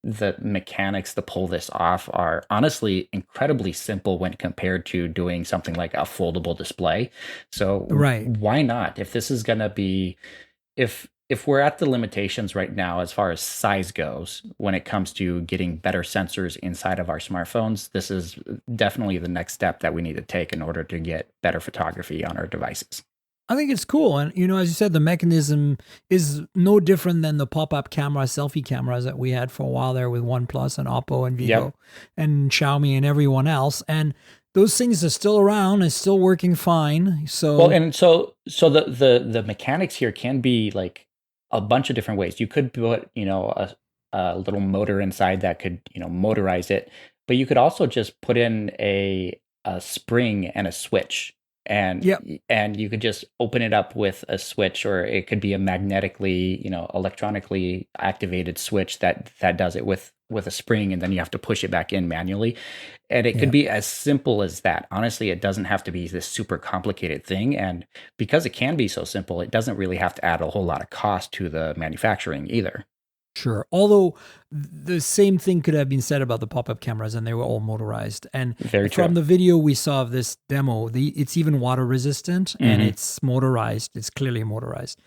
The mechanics to pull this off are honestly incredibly simple when compared to doing something like a foldable display. So why not? If this is going to be, if if we're at the limitations right now as far as size goes, when it comes to getting better sensors inside of our smartphones, this is definitely the next step that we need to take in order to get better photography on our devices. I think it's cool. And, as you said, the mechanism is no different than the pop-up camera, selfie cameras that we had for a while there with OnePlus and Oppo and Vivo and Xiaomi and everyone else. And those things are still around and still working fine. So, the mechanics here can be like a bunch of different ways. You could put, a little motor inside that could, motorize it, but you could also just put in a spring and a switch. And you could just open it up with a switch, or it could be a magnetically, electronically activated switch that does it with a spring, and then you have to push it back in manually. And it could be as simple as that. Honestly, it doesn't have to be this super complicated thing. And because it can be so simple, it doesn't really have to add a whole lot of cost to the manufacturing either. Sure. Although the same thing could have been said about the pop-up cameras, and they were all motorized. And from the video we saw of this demo, it's even water resistant and it's motorized. It's clearly motorized,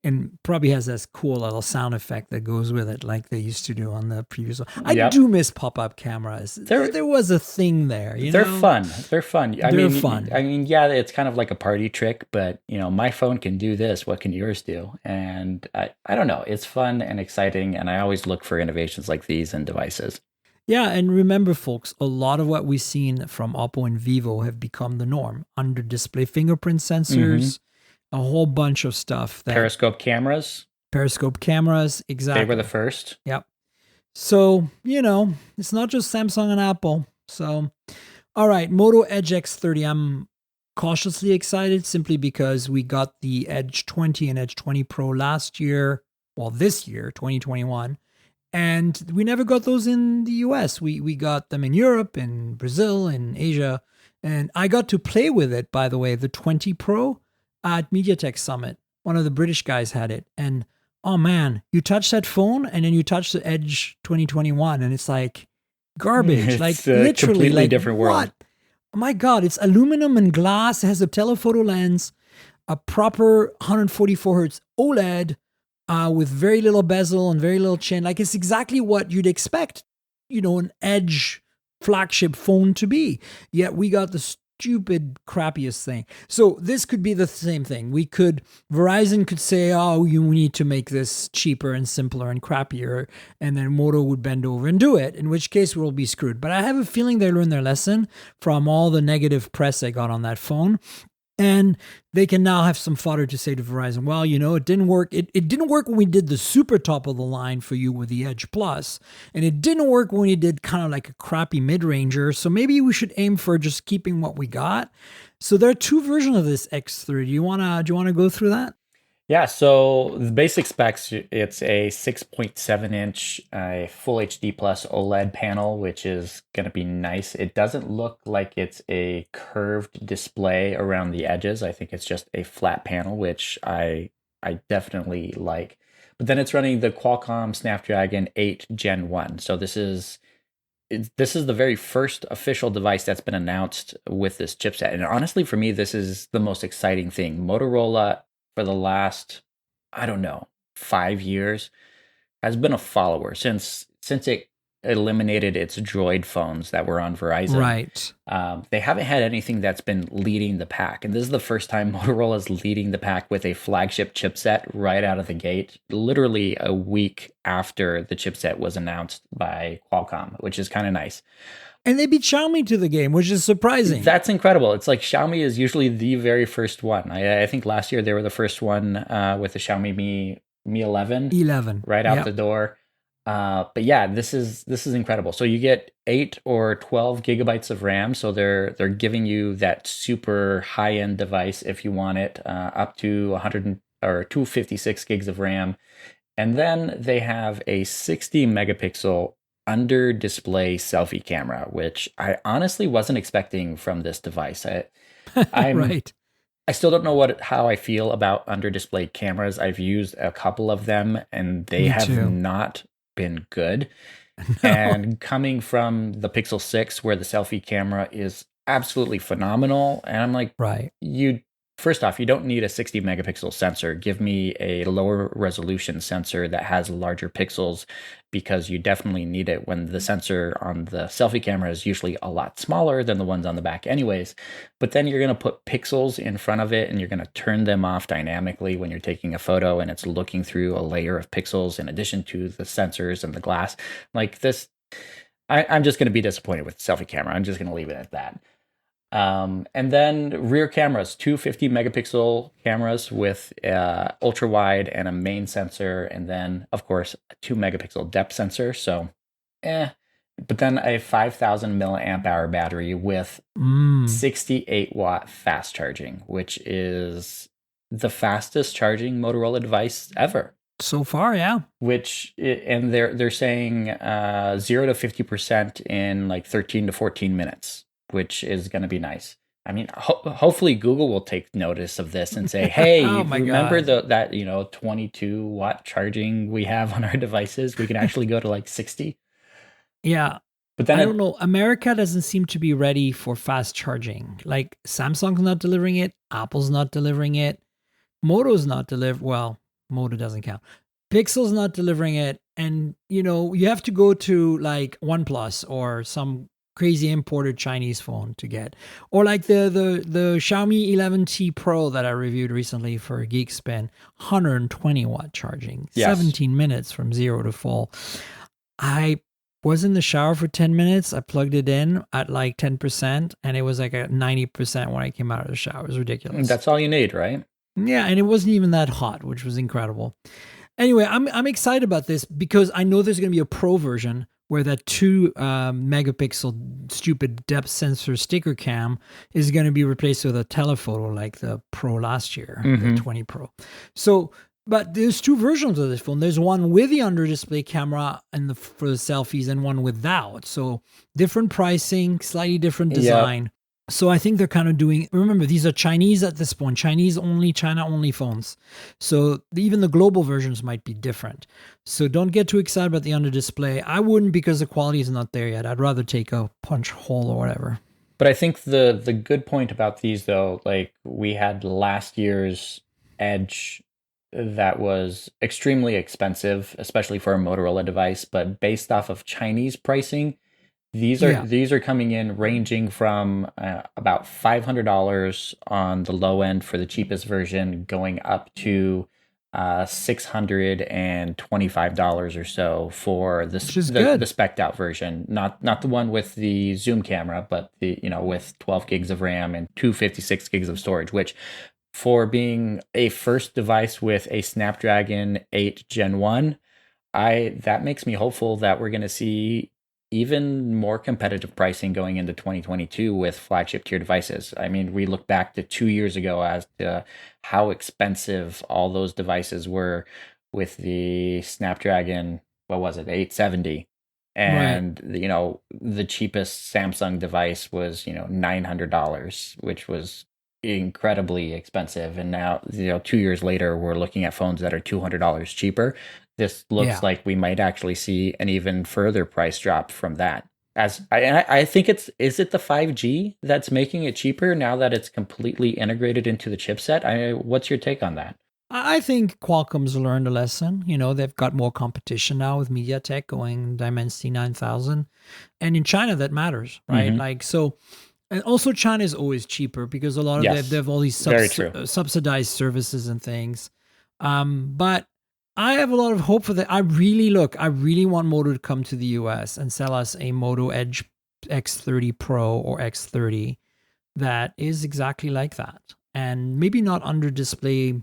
and probably has this cool little sound effect that goes with it, like they used to do on the previous one. I do miss pop-up cameras. There was a thing there. They're fun. They're fun. I mean, yeah, it's kind of like a party trick, but my phone can do this. What can yours do? And I don't know. It's fun and exciting, and I always look for innovations like these in devices. Yeah, and remember, folks, a lot of what we've seen from Oppo and Vivo have become the norm. Under-display fingerprint sensors, a whole bunch of stuff. Periscope cameras, exactly. They were the first. Yep. So, it's not just Samsung and Apple. So, all right, Moto Edge X30. I'm cautiously excited simply because we got the Edge 20 and Edge 20 Pro last year. Well, this year, 2021. And we never got those in the US. We got them in Europe, in Brazil, in Asia. And I got to play with it, by the way, the 20 Pro at MediaTek Summit. One of the British guys had it. And, oh man, you touch that phone and then you touch the Edge 2021 and it's like garbage. It's like a literally completely different world. What? Oh my God, it's aluminum and glass. It has a telephoto lens, a proper 144 hertz OLED, with very little bezel and very little chin. Like, it's exactly what you'd expect, an Edge flagship phone to be. Yet we got the stupid, crappiest thing. So this could be the same thing. Verizon could say, oh, you need to make this cheaper and simpler and crappier. And then Moto would bend over and do it, in which case we'll be screwed. But I have a feeling they learned their lesson from all the negative press they got on that phone. And they can now have some fodder to say to Verizon, well, it didn't work. It didn't work when we did the super top of the line for you with the Edge Plus. And it didn't work when we did kind of like a crappy mid-ranger. So maybe we should aim for just keeping what we got. So there are two versions of this X30. Do you want to go through that? Yeah, so the basic specs, it's a 6.7-inch Full HD Plus OLED panel, which is going to be nice. It doesn't look like it's a curved display around the edges. I think it's just a flat panel, which I definitely like. But then it's running the Qualcomm Snapdragon 8 Gen 1. So this is the very first official device that's been announced with this chipset. And honestly, for me, this is the most exciting thing. Motorola, for the last, 5 years, has been a follower since it eliminated its Droid phones that were on Verizon. Right. They haven't had anything that's been leading the pack. And this is the first time Motorola is leading the pack with a flagship chipset right out of the gate, literally a week after the chipset was announced by Qualcomm, which is kind of nice. And they beat Xiaomi to the game, which is surprising. That's incredible. It's like Xiaomi is usually the very first one. I think last year they were the first one with the Xiaomi Mi 11. Right out the door. But yeah, this is incredible. So you get 8 or 12 gigabytes of RAM. So they're giving you that super high-end device if you want it, up to 100 or 256 gigs of RAM. And then they have a 60 megapixel under display selfie camera, which I honestly wasn't expecting from this device. Right. I still don't know how I feel about under display cameras. I've used a couple of them and they have not been good. No. And coming from the Pixel 6, where the selfie camera is absolutely phenomenal, and I'm like, right, you first off, you don't need a 60 megapixel sensor. Give me a lower resolution sensor that has larger pixels, because you definitely need it when the sensor on the selfie camera is usually a lot smaller than the ones on the back anyways. But then you're going to put pixels in front of it and you're going to turn them off dynamically when you're taking a photo and it's looking through a layer of pixels in addition to the sensors and the glass. Like this, I'm just going to be disappointed with the selfie camera. I'm just going to leave it at that. And then rear cameras, two 50 megapixel cameras with ultra wide and a main sensor. And then, of course, a 2 megapixel depth sensor. So, but then a 5,000 milliamp hour battery with 68 watt fast charging, which is the fastest charging Motorola device ever. So far, yeah. And they're saying 0 to 50% in like 13 to 14 minutes, which is going to be nice. I mean, hopefully Google will take notice of this and say, "Hey, remember that 22 watt charging we have on our devices? We can actually go to like 60." Yeah. But then I don't know. America doesn't seem to be ready for fast charging. Like Samsung's not delivering it. Apple's not delivering it. Moto's not delivering. Well, Moto doesn't count. Pixel's not delivering it. And, you have to go to like OnePlus or some crazy imported Chinese phone to get. Or like the Xiaomi 11T Pro that I reviewed recently for Geekspin, 120 watt charging, 17 minutes from 0 to full. I was in the shower for 10 minutes. I plugged it in at like 10%, and it was like at 90% when I came out of the shower. It was ridiculous. That's all you need, right? Yeah, and it wasn't even that hot, which was incredible. Anyway, I'm excited about this because I know there's going to be a pro version where that 2 megapixel stupid depth sensor sticker cam is going to be replaced with a telephoto like the Pro last year, the 20 Pro. So, but there's 2 versions of this phone. There's one with the under display camera and for the selfies, and one without. So different pricing, slightly different design. Yep. So I think they're kind of doing, remember, these are Chinese at this point, Chinese only, China only phones. So even the global versions might be different. So don't get too excited about the under display. I wouldn't, because the quality is not there yet. I'd rather take a punch hole or whatever. But I think the good point about these, though, like we had last year's Edge that was extremely expensive, especially for a Motorola device, but based off of Chinese pricing, these are coming in ranging from about $500 on the low end for the cheapest version, going up to $625 or so for the spec'd out version. Not the one with the zoom camera, but the with 12 gigs of RAM and 256 gigs of storage, which for being a first device with a Snapdragon 8 Gen 1, that makes me hopeful that we're going to see even more competitive pricing going into 2022 with flagship tier devices. I mean, we look back to 2 years ago as to how expensive all those devices were with the Snapdragon, what was it, 870. And, right. The cheapest Samsung device was, $900, which was incredibly expensive. And now, 2 years later, we're looking at phones that are $200 cheaper. This looks like we might actually see an even further price drop from that. I think is it the 5G that's making it cheaper now that it's completely integrated into the chipset? What's your take on that? I think Qualcomm's learned a lesson. They've got more competition now with MediaTek going Dimensity 9000. And in China, that matters, right? Mm-hmm. And also China is always cheaper because a lot of they have all these subsidized services and things. But I have a lot of hope for that. I really want Moto to come to the US and sell us a Moto Edge X30 Pro or X30 that is exactly like that. And maybe not under display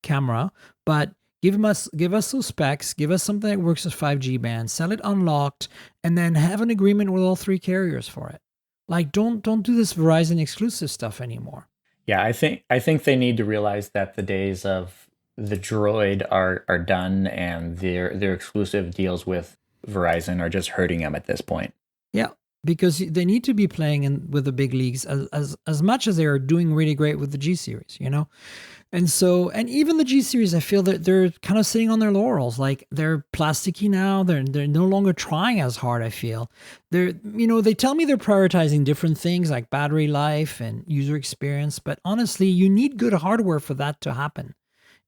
camera, but give us those specs, give us something that works with 5G band, sell it unlocked, and then have an agreement with all 3 carriers for it. Like, don't do this Verizon exclusive stuff anymore. Yeah, I think they need to realize that the days of the Droid are done, and their exclusive deals with Verizon are just hurting them at this point. Yeah. because they need to be playing with the big leagues as much as they are doing really great with the G series, and even the G series, I feel that they're kind of sitting on their laurels. Like, they're plasticky now. They're no longer trying as hard, I feel. They tell me they're prioritizing different things like battery life and user experience, but honestly, you need good hardware for that to happen.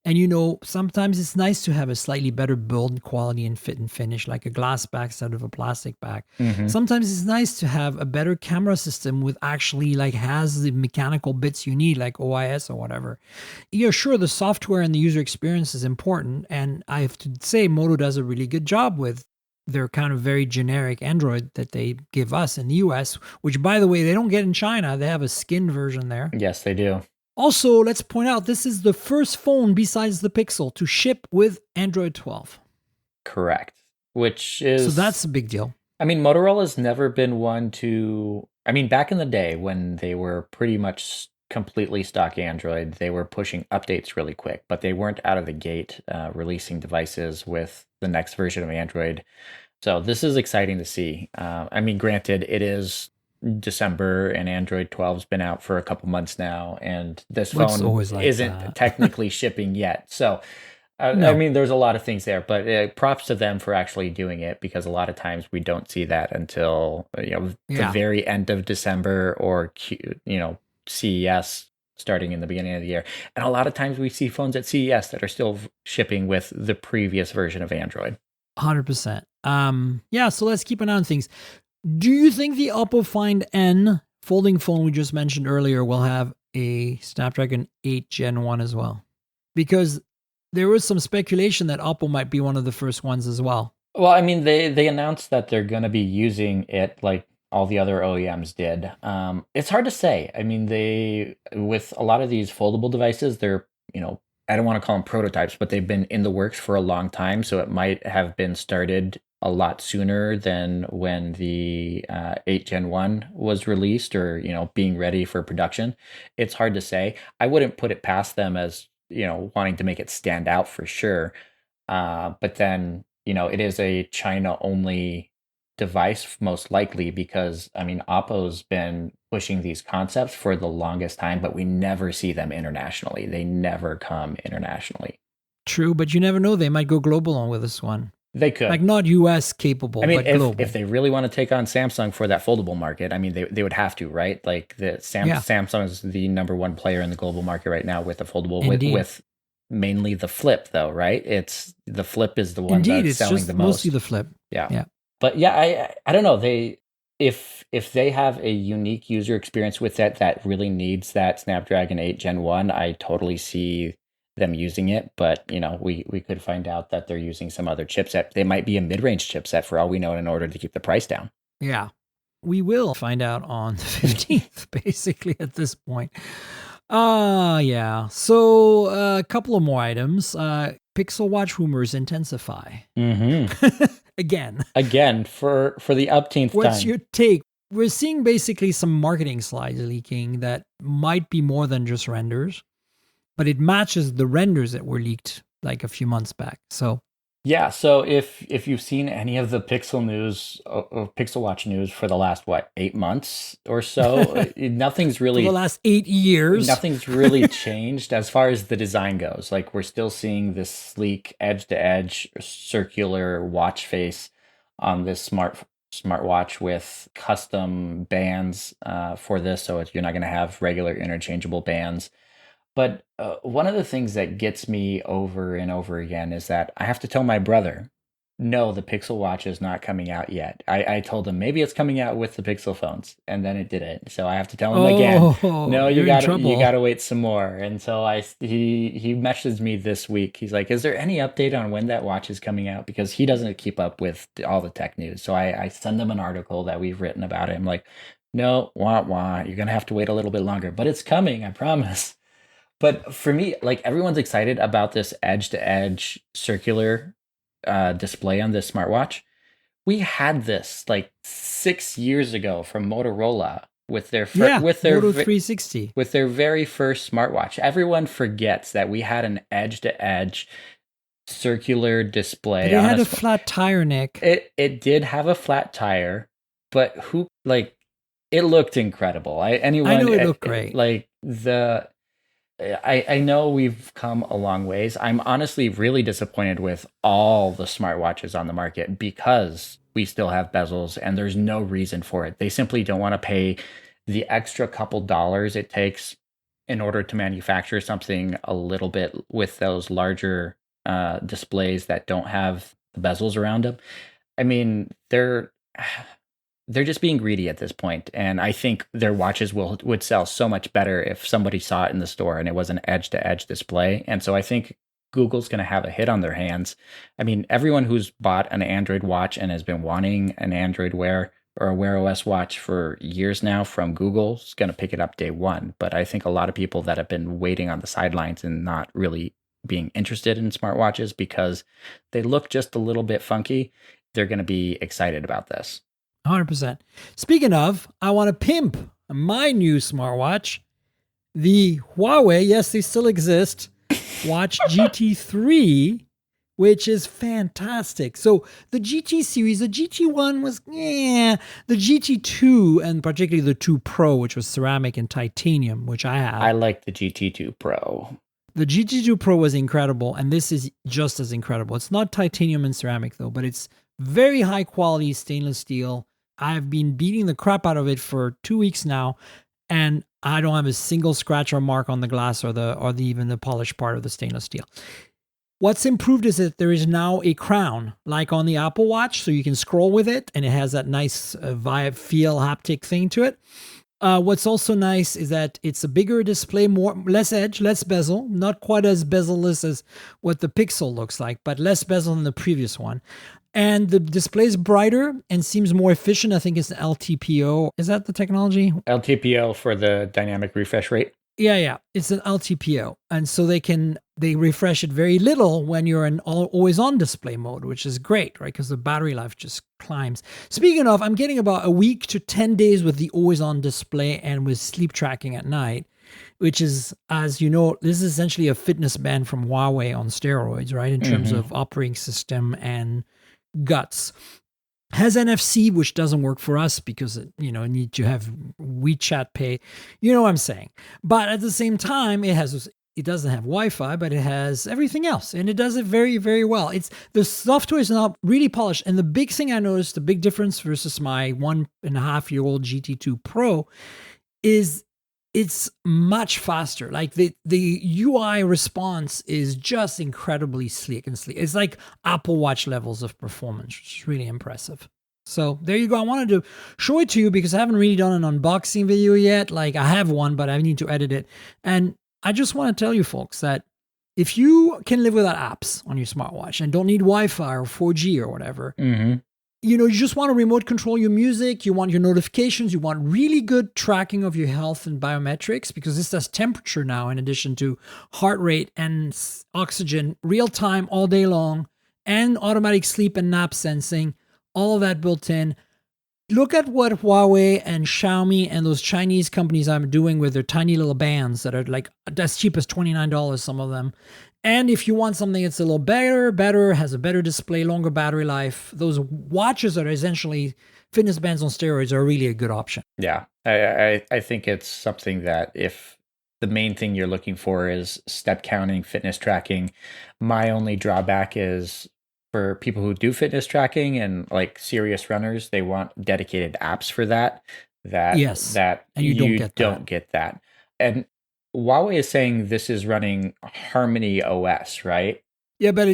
And sometimes it's nice to have a slightly better build quality and fit and finish, like a glass back instead of a plastic back. Mm-hmm. Sometimes it's nice to have a better camera system with actually has the mechanical bits you need, like OIS or whatever. Yeah, sure, the software and the user experience is important. And I have to say, Moto does a really good job with their kind of very generic Android that they give us in the US, which, by the way, they don't get in China. They have a skinned version there. Yes, they do. Also, let's point out, this is the first phone besides the Pixel to ship with Android 12. Correct. So that's a big deal. I mean, Motorola's never been one to... I mean, back in the day when they were pretty much completely stock Android, they were pushing updates really quick, but they weren't out of the gate releasing devices with the next version of Android. So this is exciting to see. I mean, granted, it is December and Android 12's been out for a couple months now, and this phone isn't technically shipping yet. So, no. I mean, there's a lot of things there, but props to them for actually doing it, because a lot of times we don't see that until the very end of December or CES starting in the beginning of the year. And a lot of times we see phones at CES that are still shipping with the previous version of Android. 100%. So let's keep an eye on things. Do you think the Oppo Find N folding phone we just mentioned earlier will have a Snapdragon 8 Gen 1 as well? Because there was some speculation that Oppo might be one of the first ones as well. Well, I mean, they announced that they're going to be using it like all the other OEMs did. It's hard to say. I mean, with a lot of these foldable devices, they're, I don't want to call them prototypes, but they've been in the works for a long time. So it might have been started a lot sooner than when the 8 Gen 1 was released or, being ready for production. It's hard to say. I wouldn't put it past them as, wanting to make it stand out for sure. But then, it is a China-only device most likely because, I mean, Oppo's been pushing these concepts for the longest time, but we never see them internationally. They never come internationally. True, but you never know. They might go global on with this one. They could. Like, not US capable, I mean, but global. If they really want to take on Samsung for that foldable market, I mean, they would have to, right? Like, Samsung is the number one player in the global market right now with the foldable, with mainly the Flip, though, right? The Flip is the one that's selling the most. Mostly the Flip. Yeah. But yeah, I don't know. If they have a unique user experience with that really needs that Snapdragon 8 Gen 1, I totally see them using it, but we could find out that they're using some other chipset. They might be a mid-range chipset for all we know in order to keep the price down. Yeah, we will find out on the 15th, basically at this point. Yeah. So a couple of more items. Pixel Watch rumors intensify. Mm-hmm. Again for the upteenth time. What's your take? We're seeing basically some marketing slides leaking that might be more than just renders, but it matches the renders that were leaked like a few months back. So yeah, so if you've seen any of the Pixel news or Pixel Watch news for the last 8 months or so, nothing's really for the last 8 years. Nothing's really changed as far as the design goes. Like, we're still seeing this sleek edge-to-edge circular watch face on this smartwatch with custom bands for this, so you're not going to have regular interchangeable bands. But one of the things that gets me over and over again is that I have to tell my brother, no, the Pixel Watch is not coming out yet. I told him maybe it's coming out with the Pixel phones, and then it didn't. So I have to tell him again, no, you gotta wait some more. And so he messaged me this week. He's like, is there any update on when that watch is coming out? Because he doesn't keep up with all the tech news. So I send him an article that we've written about it. I'm like, no, you're gonna have to wait a little bit longer, but it's coming, I promise. But for me, like, everyone's excited about this edge-to-edge circular display on this smartwatch. We had this like 6 years ago from Motorola with their Moto 360 with their very first smartwatch. Everyone forgets that we had an edge-to-edge circular display. But it had a flat tire, Nick. It did have a flat tire, but who like it looked incredible. I know it looked great. I know we've come a long ways. I'm honestly really disappointed with all the smartwatches on the market because we still have bezels and there's no reason for it. They simply don't want to pay the extra couple dollars it takes in order to manufacture something a little bit with those larger displays that don't have the bezels around them. I mean, they're just being greedy at this point, and I think their watches would sell so much better if somebody saw it in the store and it was an edge-to-edge display. And so I think Google's going to have a hit on their hands. I mean, everyone who's bought an Android watch and has been wanting an Android Wear or a Wear OS watch for years now from Google is going to pick it up day one. But I think a lot of people that have been waiting on the sidelines and not really being interested in smartwatches because they look just a little bit funky, they're going to be excited about this. 100%. Speaking of, I want to pimp my new smartwatch, the Huawei, yes, they still exist, Watch GT3, which is fantastic. So the GT series, the GT1 was, the GT2, and particularly the 2 Pro, which was ceramic and titanium, which I have. I like the GT2 Pro. The GT2 Pro was incredible, and this is just as incredible. It's not titanium and ceramic, though, but it's very high quality stainless steel. I've been beating the crap out of it for 2 weeks now, and I don't have a single scratch or mark on the glass or even the polished part of the stainless steel. What's improved is that there is now a crown, like on the Apple Watch, so you can scroll with it, and it has that nice vibe, feel, haptic thing to it. What's also nice is that it's a bigger display, less edge, less bezel, not quite as bezel-less as what the Pixel looks like, but less bezel than the previous one. And the display is brighter and seems more efficient. I think it's an LTPO. Is that the technology? LTPO for the dynamic refresh rate. Yeah. It's an LTPO. And so they refresh it very little when you're in always on display mode, which is great, right? Because the battery life just climbs. Speaking of, I'm getting about a week to 10 days with the always on display and with sleep tracking at night, which is, as you know, this is essentially a fitness band from Huawei on steroids, right? In terms of operating system and guts. Has NFC, which doesn't work for us because it need to have WeChat Pay. You know what I'm saying? But at the same time, it doesn't have Wi-Fi, but it has everything else, and it does it very, very well. The software is not really polished, and the big thing I noticed, the big difference versus my 1.5-year-old GT2 Pro, is it's much faster. Like the UI response is just incredibly sleek. It's like Apple Watch levels of performance, which is really impressive. So there you go. I wanted to show it to you because I haven't really done an unboxing video yet. Like I have one, but I need to edit it. And I just want to tell you folks that if you can live without apps on your smartwatch and don't need Wi-Fi or 4G or whatever, you just want to remote control your music, you want your notifications, you want really good tracking of your health and biometrics, because this does temperature now in addition to heart rate and oxygen, real time all day long, and automatic sleep and nap sensing, all of that built in. Look at what Huawei and Xiaomi and those Chinese companies are doing with their tiny little bands that are like as cheap as $29, some of them. And if you want something that's a little better, has a better display, longer battery life, those watches that are essentially fitness bands on steroids are really a good option. Yeah, I think it's something that if the main thing you're looking for is step counting, fitness tracking, my only drawback is for people who do fitness tracking and like serious runners, they want dedicated apps for that. And you don't get that. And Huawei is saying this is running Harmony OS, right? Yeah, but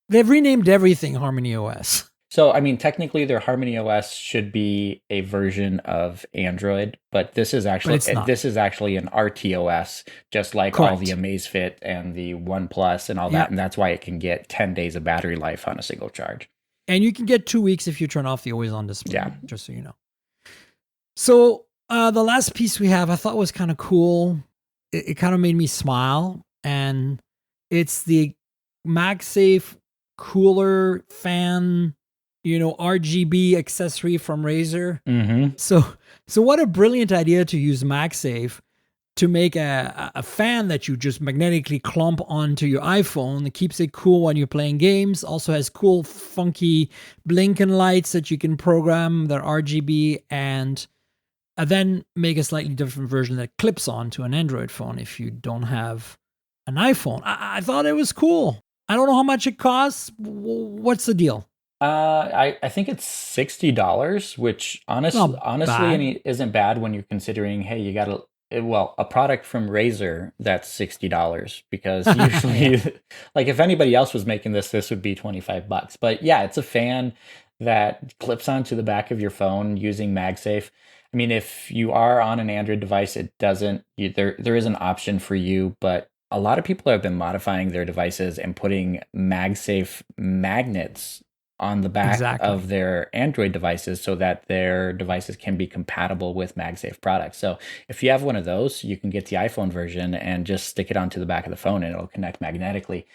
they've renamed everything Harmony OS. So, I mean, technically their Harmony OS should be a version of Android, but this is actually an RTOS, just like Correct. All the Amazfit and the OnePlus and all that, and that's why it can get 10 days of battery life on a single charge. And you can get 2 weeks if you turn off the always on display, yeah. Just so you know. So, the last piece we have I thought was kind of cool. It kind of made me smile, and it's the MagSafe cooler fan, RGB accessory from Razer. Mm-hmm. So what a brilliant idea to use MagSafe to make a fan that you just magnetically clump onto your iPhone. It keeps it cool when you're playing games. Also has cool, funky blinking lights that you can program that are RGB, and then make a slightly different version that clips onto an Android phone if you don't have an iPhone. I thought it was cool. I don't know how much it costs. What's the deal? I think it's $60, which honestly isn't bad when you're considering, hey, you got a product from Razer that's $60, because usually, like, if anybody else was making this would be $25. But yeah, it's a fan that clips onto the back of your phone using MagSafe. I mean, if you are on an Android device, it doesn't. There is an option for you, but a lot of people have been modifying their devices and putting MagSafe magnets on the back of their Android devices so that their devices can be compatible with MagSafe products. So if you have one of those, you can get the iPhone version and just stick it onto the back of the phone and it'll connect magnetically.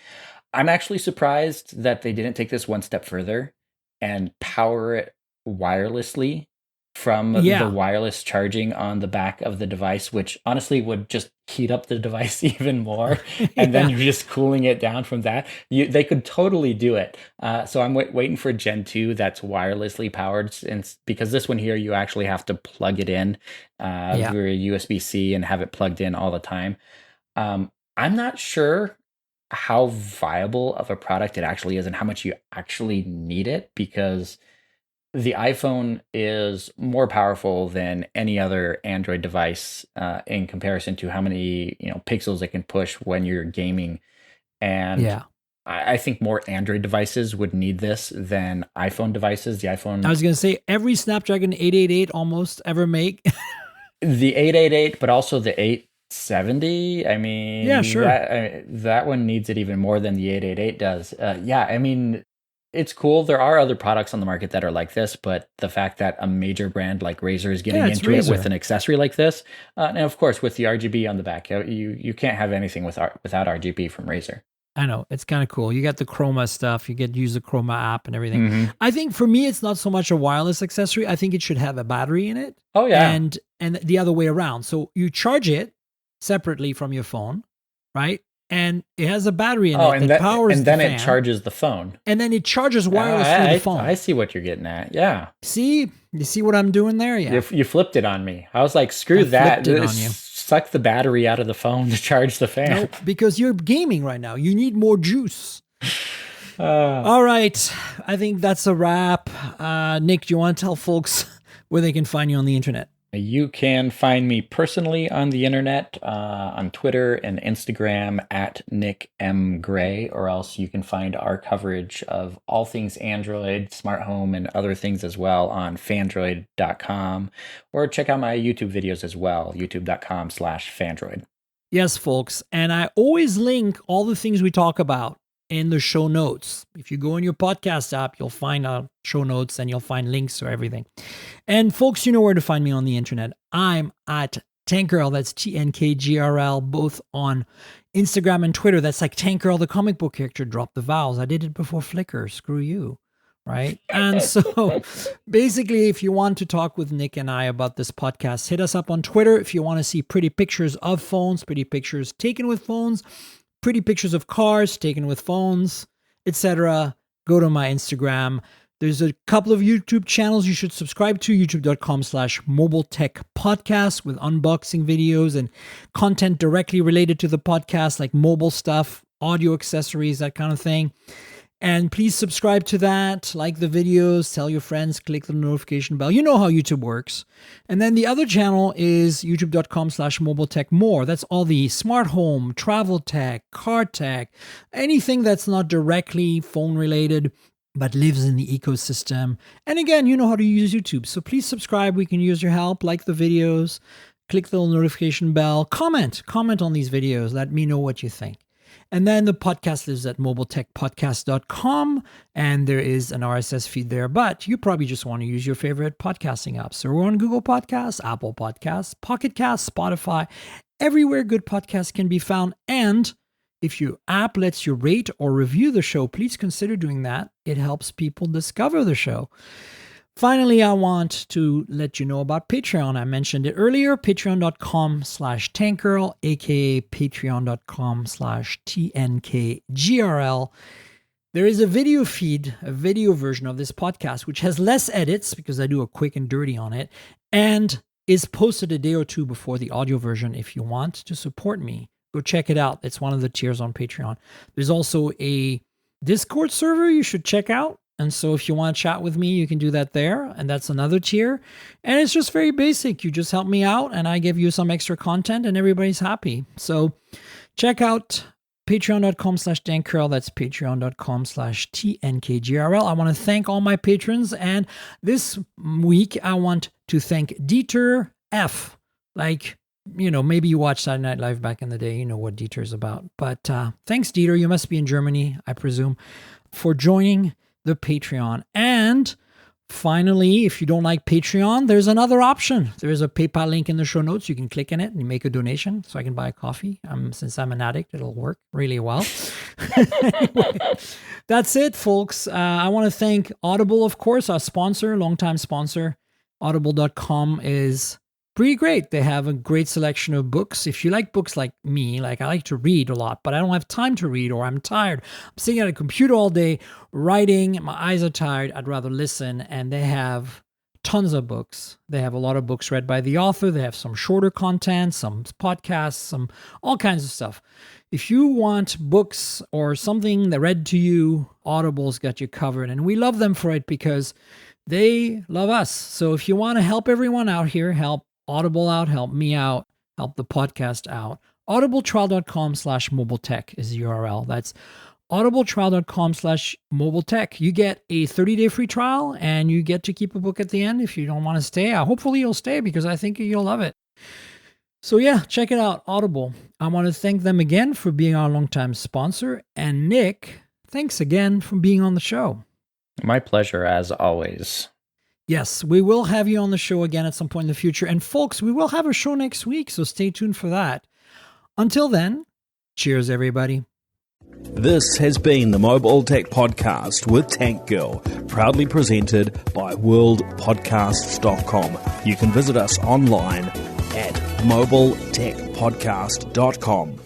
I'm actually surprised that they didn't take this one step further and power it wirelessly from the wireless charging on the back of the device, which honestly would just heat up the device even more. And then you're just cooling it down from that. They could totally do it. So I'm waiting for Gen 2 that's wirelessly powered, and because this one here, you actually have to plug it in through a USB-C and have it plugged in all the time. I'm not sure how viable of a product it actually is and how much you actually need it, because the iPhone is more powerful than any other Android device in comparison to how many pixels it can push when you're gaming. And I think more Android devices would need this than iPhone devices. The iPhone, I was going to say, every Snapdragon 888 almost ever make. The 888, but also the 870. I mean, that one needs it even more than the 888 does. I mean, it's cool. There are other products on the market that are like this, but the fact that a major brand like Razer is getting into it with an accessory like this, and of course with the RGB on the back, you can't have anything without RGB from Razer. I know, it's kind of cool. You got the Chroma stuff. You get to use the Chroma app and everything. Mm-hmm. I think for me, it's not so much a wireless accessory. I think it should have a battery in it. Oh yeah, and the other way around. So you charge it separately from your phone, right? And it has a battery in it that powers the fan. And then it charges the phone. And then it charges wirelessly the phone. I see what you're getting at. Yeah. See? You see what I'm doing there? Yeah. You flipped it on me. I was like, screw that. Suck the battery out of the phone to charge the fan. Nope, because you're gaming right now. You need more juice. All right. I think that's a wrap. Nick, do you want to tell folks where they can find you on the internet? You can find me personally on the internet, on Twitter and Instagram at Nick M. Gray, or else you can find our coverage of all things Android, smart home, and other things as well on Phandroid.com, or check out my YouTube videos as well, youtube.com/Phandroid. Yes, folks. And I always link all the things we talk about in the show notes. If you go in your podcast app, you'll find show notes and you'll find links to everything. And folks, you know where to find me on the internet. I'm at Tankgirl, that's TNKGRL, both on Instagram and Twitter. That's like Tankgirl, the comic book character. Drop the vowels. I did it before Flickr. Screw you. Right? And so basically, if you want to talk with Nick and I about this podcast, hit us up on Twitter. If you want to see pretty pictures of phones, pretty pictures taken with phones, pretty pictures of cars taken with phones, etc., go to my Instagram. There's a couple of YouTube channels you should subscribe to, youtube.com/Mobile Tech Podcast, with unboxing videos and content directly related to the podcast, like mobile stuff, audio accessories, that kind of thing. And please subscribe to that, like the videos, tell your friends, click the notification bell. You know how YouTube works. And then the other channel is youtube.com/Mobile Tech More. That's all the smart home, travel tech, car tech, anything that's not directly phone related, but lives in the ecosystem. And again, you know how to use YouTube. So please subscribe. We can use your help. Like the videos, click the little notification bell, comment on these videos. Let me know what you think. And then the podcast lives at mobiletechpodcast.com, and there is an RSS feed there, but you probably just want to use your favorite podcasting apps. So we're on Google Podcasts, Apple Podcasts, Pocket Casts, Spotify, everywhere good podcasts can be found. And if your app lets you rate or review the show, please consider doing that. It helps people discover the show. Finally, I want to let you know about Patreon. I mentioned it earlier, patreon.com/tankgirl, aka patreon.com/TNKGRL. There is a video feed, a video version of this podcast, which has less edits because I do a quick and dirty on it, and is posted a day or two before the audio version. If you want to support me, go check it out. It's one of the tiers on Patreon. There's also a Discord server you should check out. And so if you want to chat with me, you can do that there. And that's another tier. And it's just very basic. You just help me out and I give you some extra content and everybody's happy. So check out patreon.com/tankgirl. That's patreon.com/TNKGRL. I want to thank all my patrons. And this week, I want to thank Dieter F. Like, you know, maybe you watched Saturday Night Live back in the day. You know what Dieter's about. But thanks, Dieter. You must be in Germany, I presume, for joining the Patreon. And finally, if you don't like Patreon, there's another option. There's a PayPal link in the show notes. You can click in it and make a donation so I can buy a coffee. Since I'm an addict, it'll work really well. Anyway, that's it, folks. I want to thank Audible, of course, our sponsor, longtime sponsor. Audible.com is pretty great. They have a great selection of books. If you like books like me, like I like to read a lot, but I don't have time to read or I'm tired. I'm sitting at a computer all day writing. My eyes are tired. I'd rather listen. And they have tons of books. They have a lot of books read by the author. They have some shorter content, some podcasts, some all kinds of stuff. If you want books or something that read to you, Audible's got you covered. And we love them for it because they love us. So if you want to help everyone out here, help Audible out, help me out, help the podcast out, audibletrial.com/mobiletech is the URL. That's audibletrial.com/mobiletech. You get a 30-day free trial and you get to keep a book at the end if you don't want to stay. Hopefully you'll stay because I think you'll love it. So yeah, check it out, Audible. I want to thank them again for being our longtime sponsor. And Nick, thanks again for being on the show. My pleasure, as always. Yes, we will have you on the show again at some point in the future. And folks, we will have a show next week, so stay tuned for that. Until then, cheers, everybody. This has been the Mobile Tech Podcast with Tank Girl, proudly presented by worldpodcasts.com. You can visit us online at mobiletechpodcast.com.